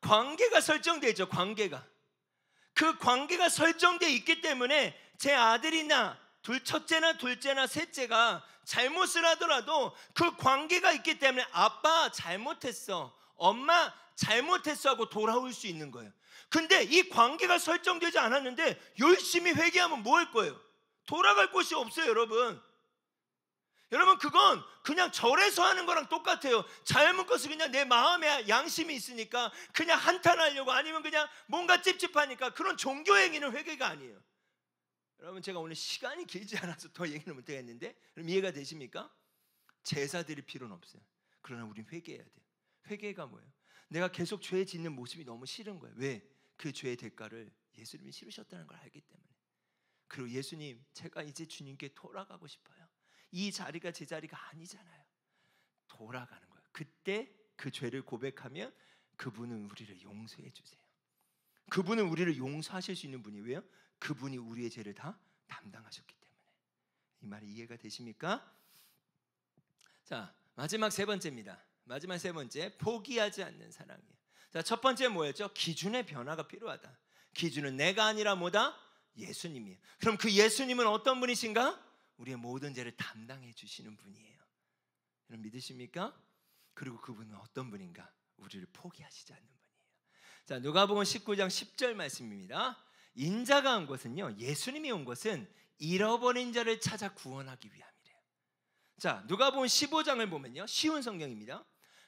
S4: 관계가 설정되어 있죠. 관계가. 그 관계가 설정되어 있기 때문에 제 아들이나 첫째나 둘째나 셋째가 잘못을 하더라도 그 관계가 있기 때문에 아빠 잘못했어, 엄마 잘못했어 하고 돌아올 수 있는 거예요. 근데 이 관계가 설정되지 않았는데 열심히 회개하면 뭐 할 거예요? 돌아갈 곳이 없어요, 여러분. 여러분 그건 그냥 절에서 하는 거랑 똑같아요. 잘못 것을 그냥 내 마음에 양심이 있으니까 그냥 한탄하려고, 아니면 그냥 뭔가 찝찝하니까, 그런 종교행위는 회개가 아니에요. 여러분 제가 오늘 시간이 길지 않아서 더 얘기는 못하겠는데, 그럼 이해가 되십니까? 제사 드릴 필요는 없어요. 그러나 우린 회개해야 돼요. 회개가 뭐예요? 내가 계속 죄 짓는 모습이 너무 싫은 거예요. 왜? 그 죄의 대가를 예수님이 치르셨다는 걸 알기 때문에. 그리고 예수님, 제가 이제 주님께 돌아가고 싶어요. 이 자리가 제 자리가 아니잖아요. 돌아가는 거예요. 그때 그 죄를 고백하면 그분은 우리를 용서해 주세요. 그분은 우리를 용서하실 수 있는 분이 왜요? 그분이 우리의 죄를 다 담당하셨기 때문에. 이 말이 이해가 되십니까? 자, 마지막 세 번째입니다. 마지막 세 번째, 포기하지 않는 사랑이에요. 자, 첫 번째 뭐였죠? 기준의 변화가 필요하다. 기준은 내가 아니라 뭐다? 예수님이에요. 그럼 그 예수님은 어떤 분이신가? 우리의 모든 죄를 담당해 주시는 분이에요. 여러분 믿으십니까? 그리고 그분은 어떤 분인가? 우리를 포기하시지 않는 분이에요. 자, 누가복음 19장 10절 말씀입니다. 인자가 온 것은요, 예수님이 온 것은 잃어버린 자를 찾아 구원하기 위함이래요. 자, 누가복음 15장을 보면요, 쉬운 성경입니다.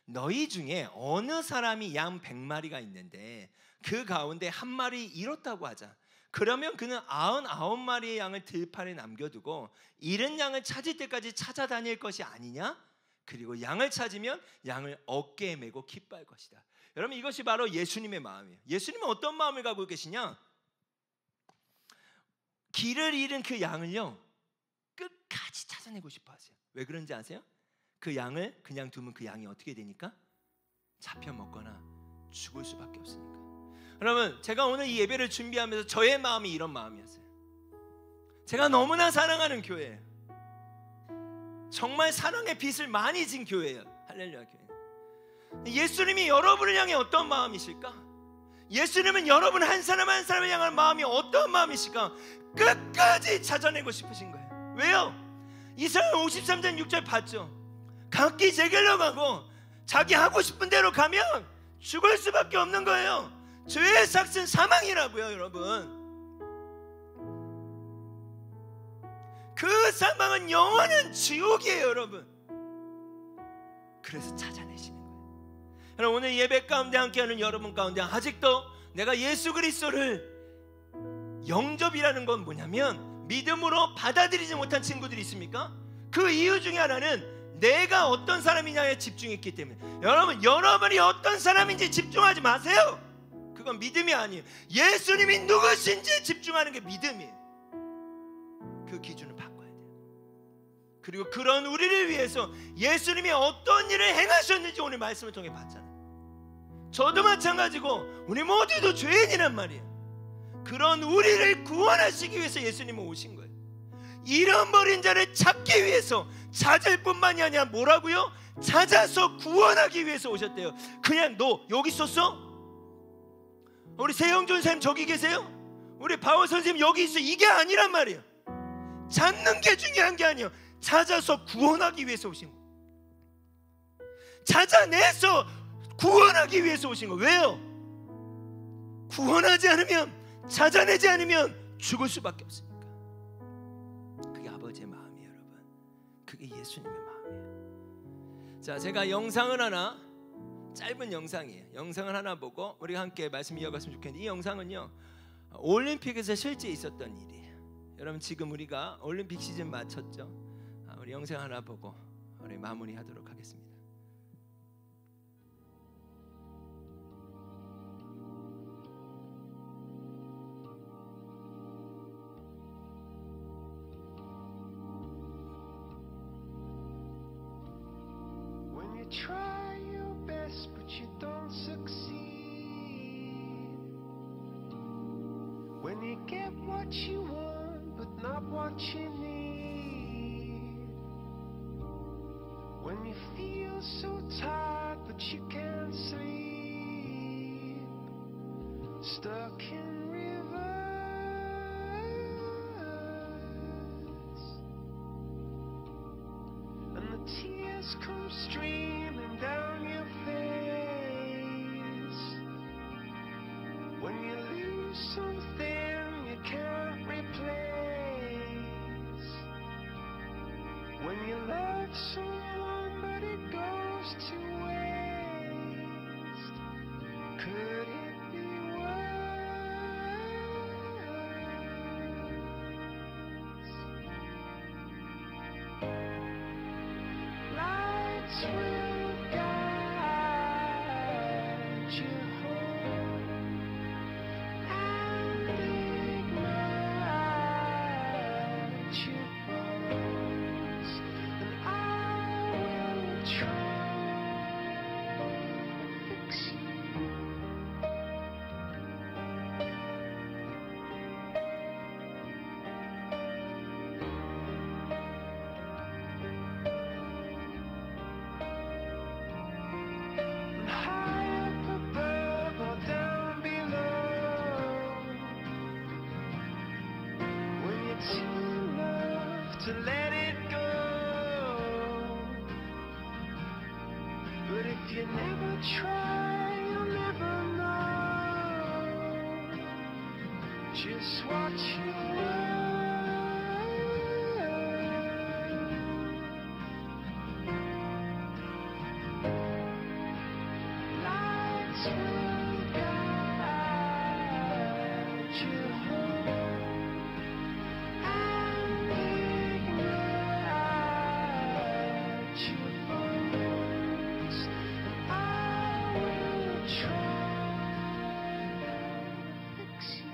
S4: 너희 중에 어느 사람이 양 100마리가 있는데 그 가운데 한 마리 잃었다고 하자. 그러면 그는 99마리의 양을 들판에 남겨두고 잃은 양을 찾을 때까지 찾아다닐 것이 아니냐? 그리고 양을 찾으면 양을 어깨에 메고 기뻐할 것이다. 여러분 이것이 바로 예수님의 마음이에요. 예수님은 어떤 마음을 가지고 계시냐? 길을 잃은 그 양을요, 끝까지 찾아내고 싶어 하세요. 왜 그런지 아세요? 그 양을 그냥 두면 그 양이 어떻게 되니까? 잡혀 먹거나 죽을 수밖에 없으니까. 여러분 제가 오늘 이 예배를 준비하면서 저의 마음이 이런 마음이었어요. 제가 너무나 사랑하는 교회예요. 정말 사랑의 빛을 많이 진 교회예요. 할렐루야 교회. 예수님이 여러분을 향해 어떤 마음이실까? 예수님은 여러분 한 사람 한 사람을 향한 마음이 어떤 마음이실까? 끝까지 찾아내고 싶으신 거예요. 왜요? 이사야 53장 6절 봤죠? 각기 제 길로 가고 자기 하고 싶은 대로 가면 죽을 수밖에 없는 거예요. 죄의 삭은 사망이라고요, 여러분. 그 사망은 영원한 지옥이에요, 여러분. 그래서 찾아내시는 거예요. 그럼 오늘 예배 가운데 함께하는 여러분 가운데 아직도 내가 예수 그리스도를 영접이라는 건 뭐냐면 믿음으로 받아들이지 못한 친구들이 있습니까? 그 이유 중에 하나는 내가 어떤 사람이냐에 집중했기 때문에. 여러분이 어떤 사람인지 집중하지 마세요. 그건 믿음이 아니에요. 예수님이 누구신지 집중하는 게 믿음이에요. 그 기준을 바꿔야 돼요. 그리고 그런 우리를 위해서 예수님이 어떤 일을 행하셨는지 오늘 말씀을 통해 봤잖아요. 저도 마찬가지고 우리 모두도 죄인이란 말이에요. 그런 우리를 구원하시기 위해서 예수님은 오신 거예요. 잃어버린 자를 찾기 위해서, 찾을 뿐만이 아니라 뭐라고요? 찾아서 구원하기 위해서 오셨대요. 그냥 너 여기 있었어? 우리 세영준 선생님 저기 계세요? 우리 바울 선생님 여기 있어? 이게 아니란 말이에요. 찾는 게 중요한 게 아니에요. 찾아서 구원하기 위해서 오신 거예요. 찾아내서 구원하기 위해서 오신 거예요. 왜요? 구원하지 않으면, 찾아내지 않으면 죽을 수밖에 없으니까. 그게 아버지의 마음이에요, 여러분. 그게 예수님의 마음이에요. 자, 제가 영상을 하나, 짧은 영상이에요. 영상을 하나 보고 우리가 함께 말씀 이어갔으면 좋겠는데, 이 영상은요 올림픽에서 실제 있었던 일이에요. 여러분 지금 우리가 올림픽 시즌 마쳤죠. 우리 영상 하나 보고 우리 마무리하도록 하겠습니다.
S1: When you try your best but you don't succeed, when you get what you want but not what you need, when you feel so tired but you can't sleep, stuck in rivers, and the tears come streaming down your face, when you lose something you can't replace, when you love someone but it goes to waste, could it be worse? Lights will guide you home and ignite your bones, and I will try to fix you. High up above or down below, when you're too loved to let it go, but if you never try you'll never know just what you were. Lights will guide you home and ignite your bones, and I will try to fix you.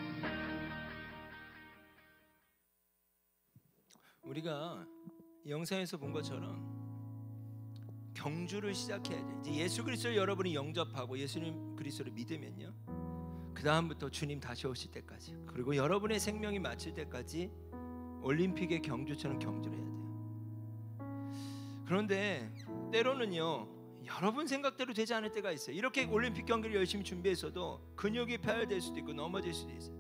S4: 우리가 이 영상에서 본 것처럼 경주를 시작해야 돼. 이제 예수 그리스도를 여러분이 영접하고 예수님 그리스도를 믿으면요, 그 다음부터 주님 다시 오실 때까지, 그리고 여러분의 생명이 마칠 때까지 올림픽의 경주처럼 경주를 해야 돼요. 그런데 때로는요 여러분 생각대로 되지 않을 때가 있어요. 이렇게 올림픽 경기를 열심히 준비했어도 근육이 파열될 수도 있고 넘어질 수도 있어요.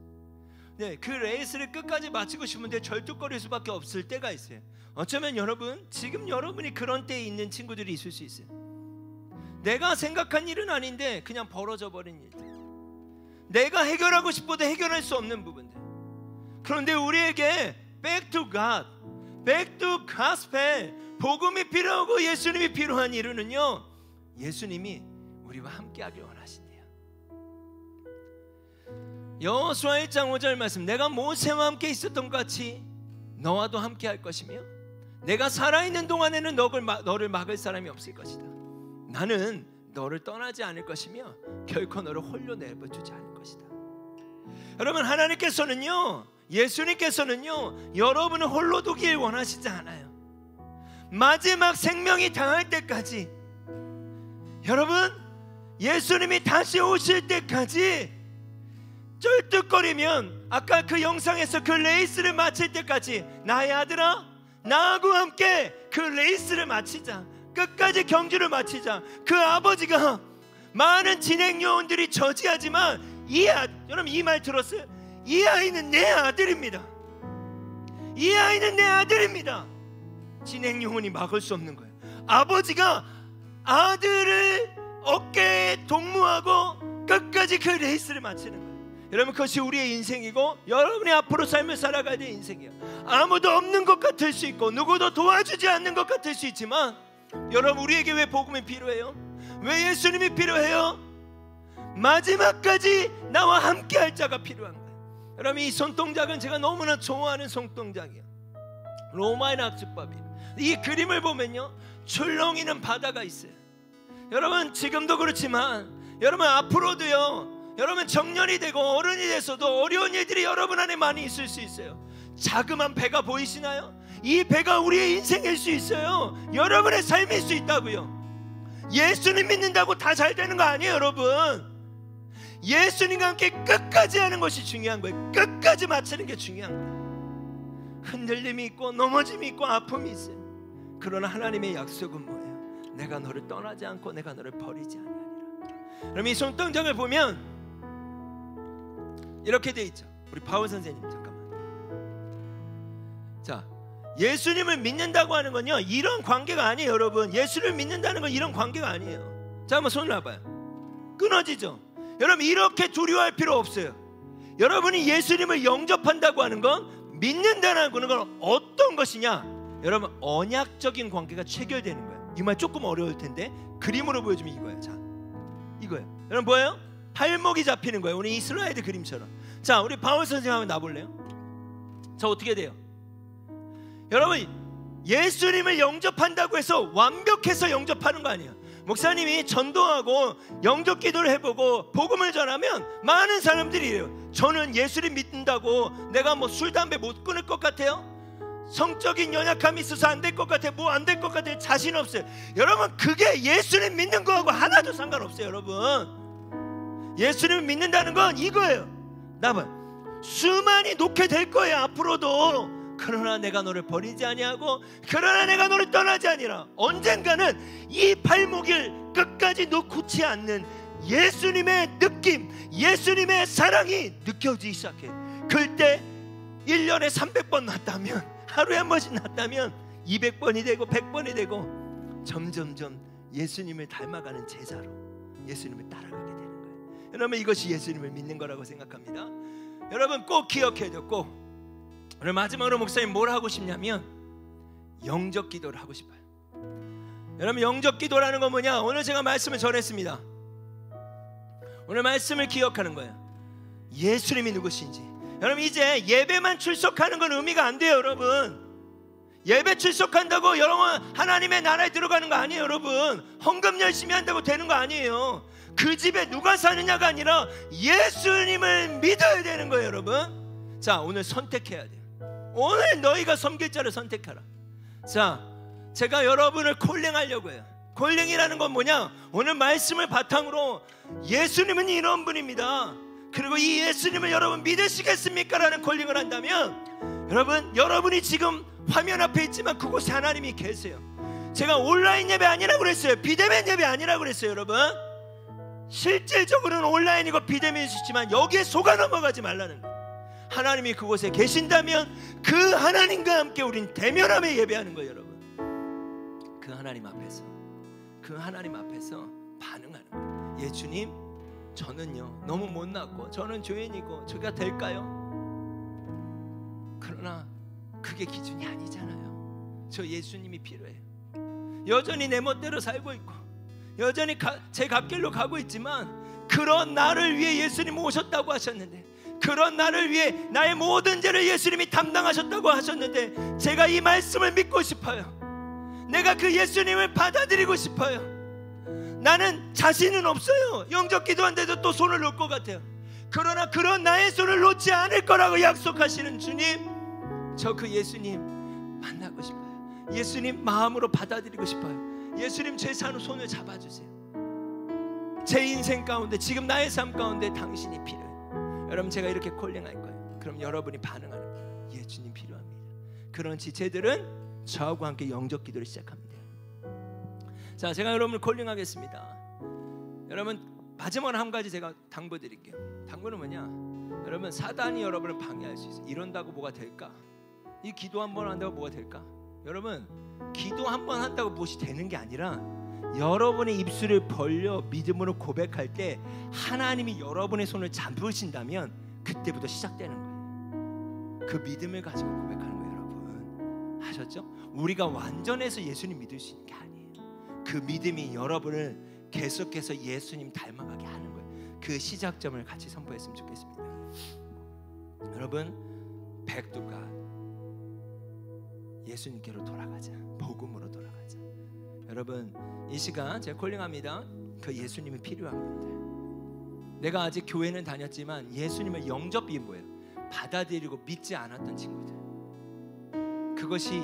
S4: 네, 그 레이스를 끝까지 마치고 싶은데 절뚝거릴 수밖에 없을 때가 있어요. 어쩌면 여러분 지금 여러분이 그런 때에 있는 친구들이 있을 수 있어요. 내가 생각한 일은 아닌데 그냥 벌어져 버린 일들, 내가 해결하고 싶어도 해결할 수 없는 부분들. 그런데 우리에게 back to God, back to gospel, 복음이 필요하고 예수님이 필요한 이유는요, 예수님이 우리와 함께하길 원하신대요. 여호수아 1장 5절 말씀, 내가 모세와 함께 있었던 것 같이 너와도 함께할 것이며 내가 살아있는 동안에는 너를 막을 사람이 없을 것이다. 나는 너를 떠나지 않을 것이며 결코 너를 홀로 내버려두지 않을 것이다. 여러분, 하나님께서는요, 예수님께서는요, 여러분을 홀로 두길 원하시지 않아요. 마지막 생명이 다할 때까지, 여러분, 예수님이 다시 오실 때까지 쩔뚝거리면, 아까 그 영상에서 그 레이스를 마칠 때까지, 나의 아들아, 나하고 함께 그 레이스를 마치자, 끝까지 경주를 마치자. 그 아버지가 많은 진행 요원들이 저지하지만 여러분 이 말 들었어요? 이 아이는 내 아들입니다. 이 아이는 내 아들입니다. 진행 요원이 막을 수 없는 거예요. 아버지가 아들을 어깨에 동무하고 끝까지 그 레이스를 마치는 거예요. 여러분, 그것이 우리의 인생이고 여러분이 앞으로 삶을 살아가야 될 인생이에요. 아무도 없는 것 같을 수 있고 누구도 도와주지 않는 것 같을 수 있지만, 여러분, 우리에게 왜 복음이 필요해요? 왜 예수님이 필요해요? 마지막까지 나와 함께 할 자가 필요한 거예요. 여러분, 이 손동작은 제가 너무나 좋아하는 손동작이에요. 로마의 낙수법이에요. 이 그림을 보면요, 출렁이는 바다가 있어요. 여러분, 지금도 그렇지만 여러분 앞으로도요, 여러분 정년이 되고 어른이 돼서도 어려운 일들이 여러분 안에 많이 있을 수 있어요. 자그만 배가 보이시나요? 이 배가 우리의 인생일 수 있어요. 여러분의 삶일 수 있다고요. 예수님 믿는다고 다 잘 되는 거 아니에요, 여러분. 예수님과 함께 끝까지 하는 것이 중요한 거예요. 끝까지 마치는 게 중요한 거예요. 흔들림이 있고 넘어짐이 있고 아픔이 있어요. 그러나 하나님의 약속은 뭐예요? 내가 너를 떠나지 않고 내가 너를 버리지 아니하리라. 그럼 이 손동작을 보면 이렇게 돼 있죠. 우리 바울 선생님 잠깐만. 자, 예수님을 믿는다고 하는 건요, 이런 관계가 아니에요, 여러분. 예수를 믿는다는 건 이런 관계가 아니에요. 자, 한번 손을 놔봐요. 끊어지죠. 여러분, 이렇게 두려워할 필요 없어요. 여러분이 예수님을 영접한다고 하는 건, 믿는다는 건 어떤 것이냐? 여러분, 언약적인 관계가 체결되는 거예요. 이 말 조금 어려울 텐데 그림으로 보여주면 이거예요. 자, 이거예요. 여러분 뭐예요? 팔목이 잡히는 거예요. 우리 이 슬라이드 그림처럼. 자, 우리 바울 선생님 한번 놔볼래요? 자, 어떻게 돼요? 여러분, 예수님을 영접한다고 해서 완벽해서 영접하는 거 아니에요. 목사님이 전도하고 영접 기도를 해보고 복음을 전하면 많은 사람들이 이래요. 저는 예수님 믿는다고 내가 뭐 술 담배 못 끊을 것 같아요? 성적인 연약함이 있어서 안 될 것 같아요? 뭐 안 될 것 같아요? 자신 없어요. 여러분, 그게 예수님 믿는 거하고 하나도 상관없어요. 여러분, 예수님 믿는다는 건 이거예요. 나봐, 수많이 놓게 될 거예요 앞으로도. 그러나 내가 너를 버리지 아니하고 그러나 내가 너를 떠나지 아니라. 언젠가는 이 발목을 끝까지 놓지 않는 예수님의 느낌, 예수님의 사랑이 느껴지기 시작해. 그때 1년에 300번 났다면, 하루에 한 번씩 났다면 200번이 되고 100번이 되고 점점점 예수님을 닮아가는 제자로 예수님을 따라가게 되는 거예요. 여러분, 이것이 예수님을 믿는 거라고 생각합니다. 여러분 꼭 기억해야 돼요. 꼭. 오늘 마지막으로 목사님 뭘 하고 싶냐면 영접 기도를 하고 싶어요. 여러분, 영접 기도라는 건 뭐냐? 오늘 제가 말씀을 전했습니다. 오늘 말씀을 기억하는 거예요. 예수님이 누구신지. 여러분, 이제 예배만 출석하는 건 의미가 안 돼요. 여러분, 예배 출석한다고 여러분 하나님의 나라에 들어가는 거 아니에요. 여러분, 헌금 열심히 한다고 되는 거 아니에요. 그 집에 누가 사느냐가 아니라 예수님을 믿어야 되는 거예요. 여러분, 자, 오늘 선택해야 돼요. 오늘 너희가 섬길 자를 선택하라. 자, 제가 여러분을 콜링하려고 해요. 콜링이라는 건 뭐냐? 오늘 말씀을 바탕으로 예수님은 이런 분입니다. 그리고 이 예수님을 여러분 믿으시겠습니까? 라는 콜링을 한다면, 여러분이 지금 화면 앞에 있지만 그곳에 하나님이 계세요. 제가 온라인 예배 아니라고 그랬어요. 비대면 예배 아니라고 그랬어요. 여러분, 실질적으로는 온라인이고 비대면이시지만 여기에 속아 넘어가지 말라는 거예요. 하나님이 그곳에 계신다면 그 하나님과 함께 우린 대면하며 예배하는 거예요. 여러분, 그 하나님 앞에서 반응하는 거예요. 예, 주님, 저는요 너무 못났고 저는 죄인이고 제가 될까요? 그러나 그게 기준이 아니잖아요. 저 예수님이 필요해요. 여전히 내 멋대로 살고 있고 여전히 제 갓길로 가고 있지만 그런 나를 위해 예수님 오셨다고 하셨는데, 그런 나를 위해 나의 모든 죄를 예수님이 담당하셨다고 하셨는데, 제가 이 말씀을 믿고 싶어요. 내가 그 예수님을 받아들이고 싶어요. 나는 자신은 없어요. 영접 기도하는데도 또 손을 놓을 것 같아요. 그러나 그런 나의 손을 놓지 않을 거라고 약속하시는 주님, 저 그 예수님 만나고 싶어요. 예수님 마음으로 받아들이고 싶어요. 예수님 제 손을 잡아주세요. 제 인생 가운데, 지금 나의 삶 가운데 당신이 필요해요. 여러분, 제가 이렇게 콜링할 거예요. 그럼 여러분이 반응하는 거예요. 예, 주님 필요합니다. 그런 지체들은 저하고 함께 영접 기도를 시작합니다. 자, 제가 여러분을 콜링하겠습니다. 여러분, 마지막으로 한 가지 제가 당부드릴게요. 당부는 뭐냐? 여러분, 사단이 여러분을 방해할 수 있어요. 이런다고 뭐가 될까? 이 기도 한 번 한다고 뭐가 될까? 여러분, 기도 한 번 한다고 무엇이 되는 게 아니라, 여러분의 입술을 벌려 믿음으로 고백할 때 하나님이 여러분의 손을 잡으신다면 그때부터 시작되는 거예요. 그 믿음을 가지고 고백하는 거예요. 여러분, 아셨죠? 우리가 완전해서 예수님 믿을 수 있는 게 아니에요. 그 믿음이 여러분을 계속해서 예수님 닮아가게 하는 거예요. 그 시작점을 같이 선포했으면 좋겠습니다. 여러분, 백두가 예수님께로 돌아가자. 복음으로 돌아가자. 여러분, 이 시간 제가 콜링합니다. 그 예수님이 필요한 분들, 내가 아직 교회는 다녔지만 예수님을 영접이 뭐예요? 받아들이고 믿지 않았던 친구들, 그것이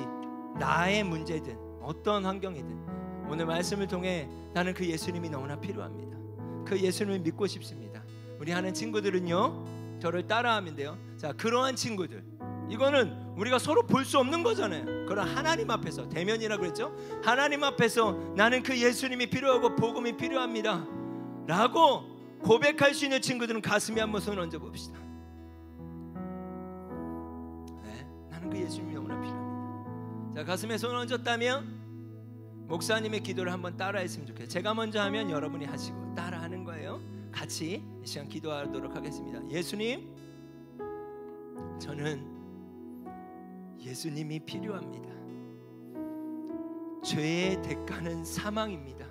S4: 나의 문제든 어떤 환경이든 오늘 말씀을 통해 나는 그 예수님이 너무나 필요합니다. 그 예수님을 믿고 싶습니다. 우리 하는 친구들은요, 저를 따라하면 돼요. 자, 그러한 친구들, 이거는 우리가 서로 볼 수 없는 거잖아요. 그런 하나님 앞에서, 대면이라고 그랬죠? 하나님 앞에서 나는 그 예수님이 필요하고 복음이 필요합니다 라고 고백할 수 있는 친구들은 가슴에 한번 손 얹어 봅시다. 네, 나는 그 예수님이 너무나 필요합니다. 자, 가슴에 손 얹었다면 목사님의 기도를 한번 따라했으면 좋겠어요. 제가 먼저 하면 여러분이 하시고 따라하는 거예요. 같이 이 시간 기도하도록 하겠습니다. 예수님, 저는 예수님이 필요합니다. 죄의 대가는 사망입니다.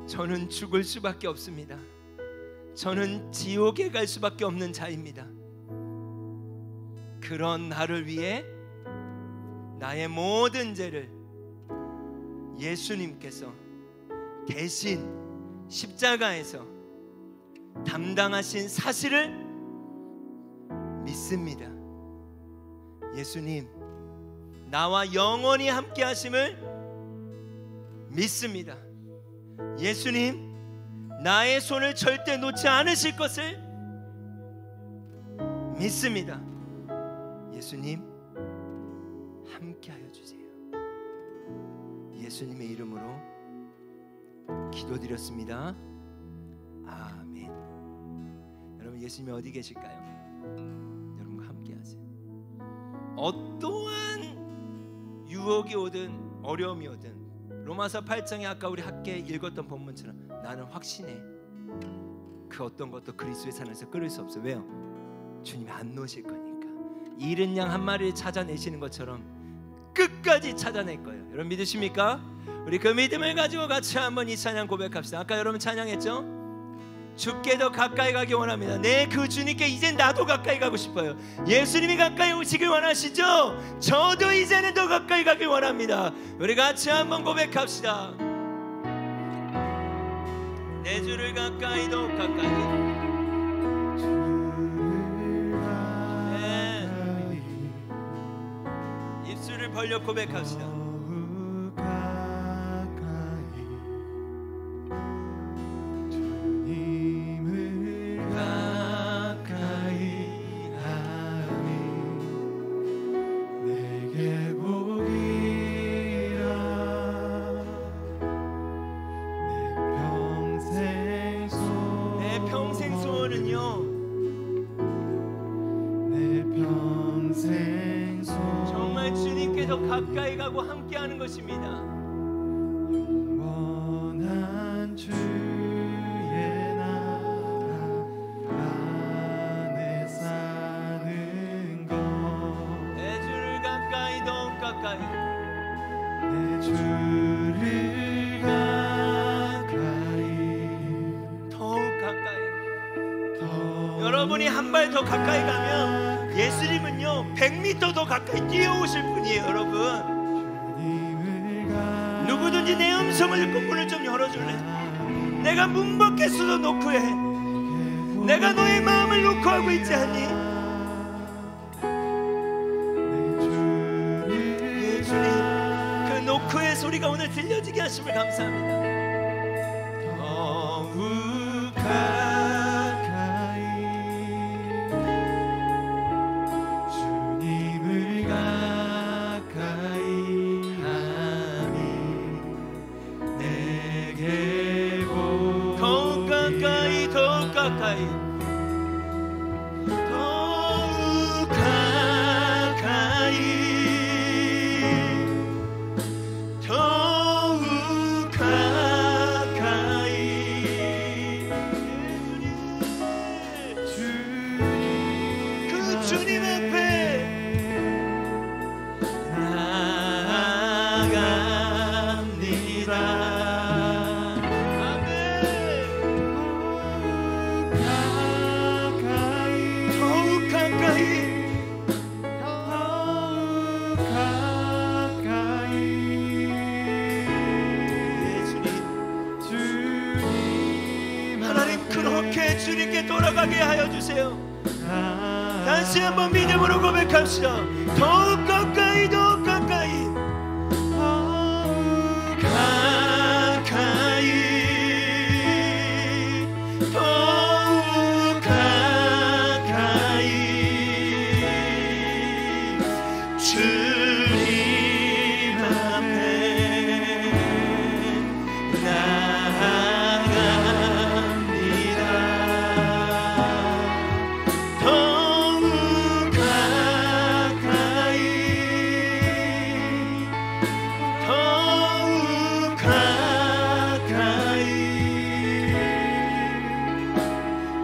S4: 저는 죽을 수밖에 없습니다. 저는 지옥에 갈 수밖에 없는 자입니다. 그런 나를 위해 나의 모든 죄를 예수님께서 대신 십자가에서 담당하신 사실을 믿습니다. 예수님, 나와 영원히 함께 하심을 믿습니다. 예수님, 나의 손을 절대 놓지 않으실 것을 믿습니다. 예수님, 함께 하여 주세요. 예수님의 이름으로 기도드렸습니다. 아멘. 여러분, 예수님이 어디 계실까요? 여러분과 함께 하세요. 어떠한 유혹이 오든 어려움이 오든, 로마서 8장에 아까 우리 함께 읽었던 본문처럼 나는 확신해. 그 어떤 것도 그리스도의 산에서 끊을 수 없어요. 왜요? 주님이 안 놓으실 거니까. 잃은 양 한 마리를 찾아내시는 것처럼 끝까지 찾아낼 거예요. 여러분 믿으십니까? 우리 그 믿음을 가지고 같이 한번 이 찬양 고백합시다. 아까 여러분 찬양했죠? 주께 더 가까이 가기 원합니다. 네, 그 주님께 이제 나도 가까이 가고 싶어요. 예수님이 가까이 오시길 원하시죠? 저도 이제는 더 가까이 가길 원합니다. 우리 같이 한번 고백합시다. 내 주를 가까이 더 가까이. 네. 입술을 벌려 고백합시다. 정말 주님께서 가까이 가고 함께하는 것입니다.
S1: 영원한 주의 나라 안에 사는 것,
S4: 내 주를 가까이 더 가까이,
S1: 내 주를 가까이
S4: 한 발 더 가까이 가면 예수님은요 100m 더 가까이 뛰어오실 분이에요. 여러분, 누구든지 내 음성을 듣고 문을 좀 열어줄래? 내가 문 밖에서도 노크해. 내가 너의 마음을 노크하고 있지 않니? 예, 주님, 그 노크의 소리가 오늘 들려지게 하심을 감사합니다. 더욱 가까이 주님을 가까이 하니 내게 보 더욱 가까이 더욱 가까이 더욱 가까이 더욱 가까이 주님 그 주님 앞에 나아갑니다. 아멘. 더욱 가까이 예, 주님 하나님 그렇게 주님께 돌아가게 하여 주세요. 다시 한번 믿음으로 고백합시다. 더욱 가까이 더욱 가까이 가까이 더욱 가까이 주님 앞에 나아갑니다. 더욱 가까이 더욱 가까이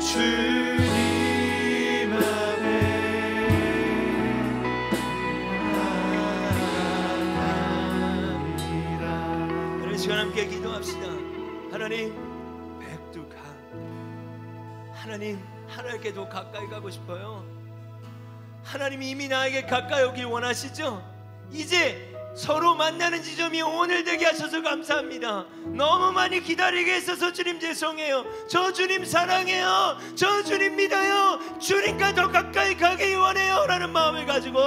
S4: 주님 앞에 나아갑니다. 오늘 시간 함께 기도합시다. 하나님 백두가 하나님 하나님께 더 가까이 가고 싶어요. 하나님이 이미 나에게 가까이 오길 원하시죠? 이제 서로 만나는 지점이 오늘 되게 하셔서 감사합니다. 너무 많이 기다리게 했어서 주님 죄송해요. 저 주님 사랑해요. 저 주님 믿어요. 주님과 더 가까이 가기 원해요 라는 마음을 가지고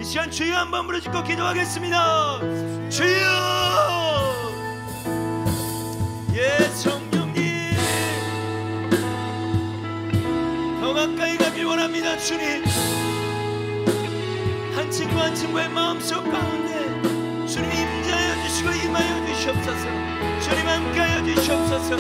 S4: 이 시간 주여 한번 부르짖고 기도하겠습니다. 주여 예 성령님 더 가까이 가길 원합니다. 주님 한 친구 한 친구의 마음속 가운데 주님 임자하여 주시고 임하여 주시옵소서. 주님 함께하여 주시옵소서.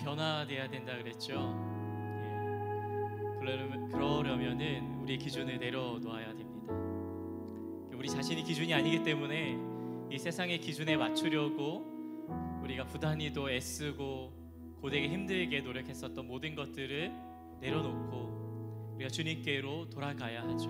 S5: 변화돼야 된다 그랬죠. 그러려면은 우리의 기준을 내려놓아야 됩니다. 우리 자신이 기준이 아니기 때문에 이 세상의 기준에 맞추려고 우리가 부단히도 애쓰고 고되게 힘들게 노력했었던 모든 것들을 내려놓고 우리가 주님께로 돌아가야 하죠.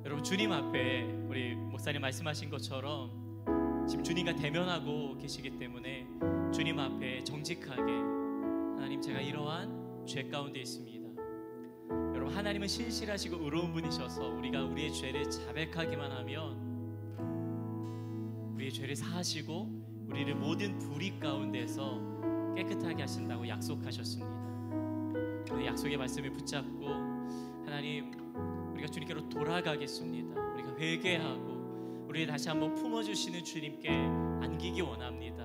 S5: 여러분 주님 앞에 우리 목사님 말씀하신 것처럼 지금 주님과 대면하고 계시기 때문에 주님 앞에 정직하게 하나님 제가 이러한 죄 가운데 있습니다. 여러분 하나님은 신실하시고 의로운 분이셔서 우리가 우리의 죄를 자백하기만 하면 우리의 죄를 사하시고 우리를 모든 불의 가운데서 깨끗하게 하신다고 약속하셨습니다. 오늘 약속의 말씀을 붙잡고 하나님 우리가 주님께로 돌아가겠습니다. 우리가 회개하고 우리를 다시 한번 품어주시는 주님께 안기기 원합니다.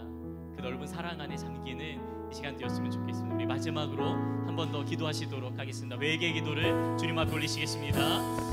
S5: 그 넓은 사랑 안에 잠기는 이 시간 되었으면 좋겠습니다. 우리 마지막으로 한 번 더 기도하시도록 하겠습니다. 회개 기도를 주님 앞에 올리시겠습니다.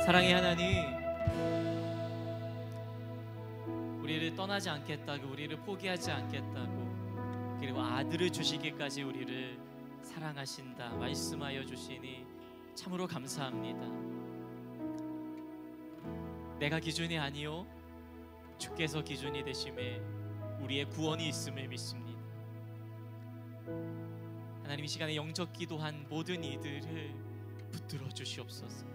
S5: 사랑의 하나님, 우리를 떠나지 않겠다고, 우리를 포기하지 않겠다고, 그리고 아들을 주시기까지 우리를 사랑하신다 말씀하여 주시니 참으로 감사합니다. 내가 기준이 아니요 주께서 기준이 되심에 우리의 구원이 있음을 믿습니다. 하나님, 이 시간에 영적 기도한 모든 이들을 붙들어 주시옵소서.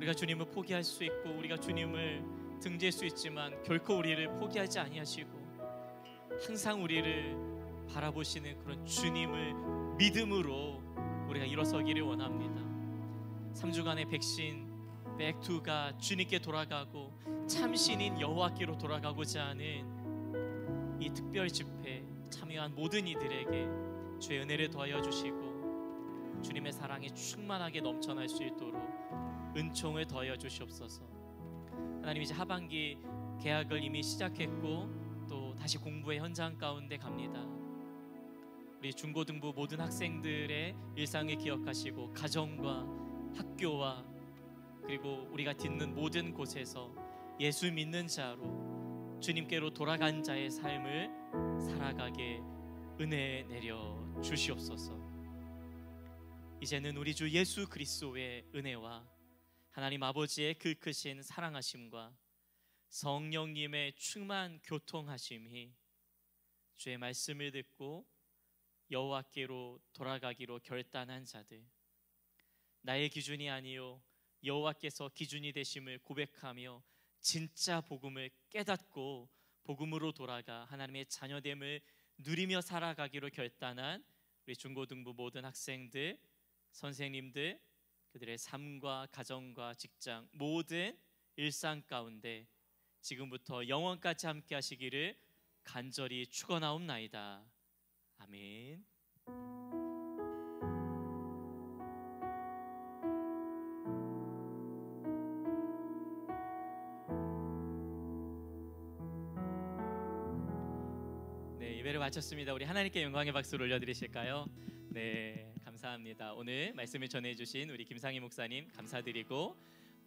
S5: 우리가 주님을 포기할 수 있고 우리가 주님을 등질 수 있지만 결코 우리를 포기하지 아니하시고 항상 우리를 바라보시는 그런 주님을 믿음으로 우리가 일어서기를 원합니다. 3주간의 백신 백투가 주님께 돌아가고 참신인 여호와께로 돌아가고자 하는 이 특별 집회 참여한 모든 이들에게 주의 은혜를 더하여 주시고 주님의 사랑이 충만하게 넘쳐날 수 있도록 은총을 더하여 주시옵소서. 하나님, 이제 하반기 개학을 이미 시작했고 또 다시 공부의 현장 가운데 갑니다. 우리 중고등부 모든 학생들의 일상을 기억하시고 가정과 학교와 그리고 우리가 딛는 모든 곳에서 예수 믿는 자로 주님께로 돌아간 자의 삶을 살아가게 은혜 내려 주시옵소서. 이제는 우리 주 예수 그리스도의 은혜와 하나님 아버지의 그 크신 사랑하심과 성령님의 충만 교통하심이 주의 말씀을 듣고 여호와께로 돌아가기로 결단한 자들, 나의 기준이 아니요 여호와께서 기준이 되심을 고백하며 진짜 복음을 깨닫고 복음으로 돌아가 하나님의 자녀됨을 누리며 살아가기로 결단한 우리 중고등부 모든 학생들, 선생님들, 그들의 삶과 가정과 직장 모든 일상 가운데 지금부터 영원까지 함께 하시기를 간절히 축원하옵나이다. 아멘. 네, 예배를 마쳤습니다. 우리 하나님께 영광의 박수를 올려드리실까요? 네, 감사합니다. 오늘 말씀을 전해주신 우리 김상희 목사님 감사드리고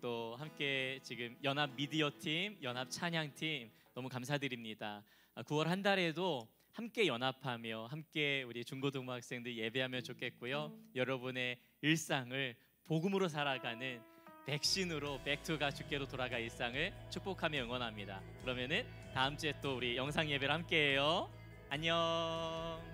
S5: 또 함께 지금 연합 미디어 팀, 연합 찬양 팀 너무 감사드립니다. 9월 한 달에도 함께 연합하며 함께 우리 중고등부 학생들 예배하면 좋겠고요. 여러분의 일상을 복음으로 살아가는 백신으로 백투가 주께로 돌아가 일상을 축복하며 응원합니다. 그러면은 다음 주에 또 우리 영상 예배를 함께해요. 안녕.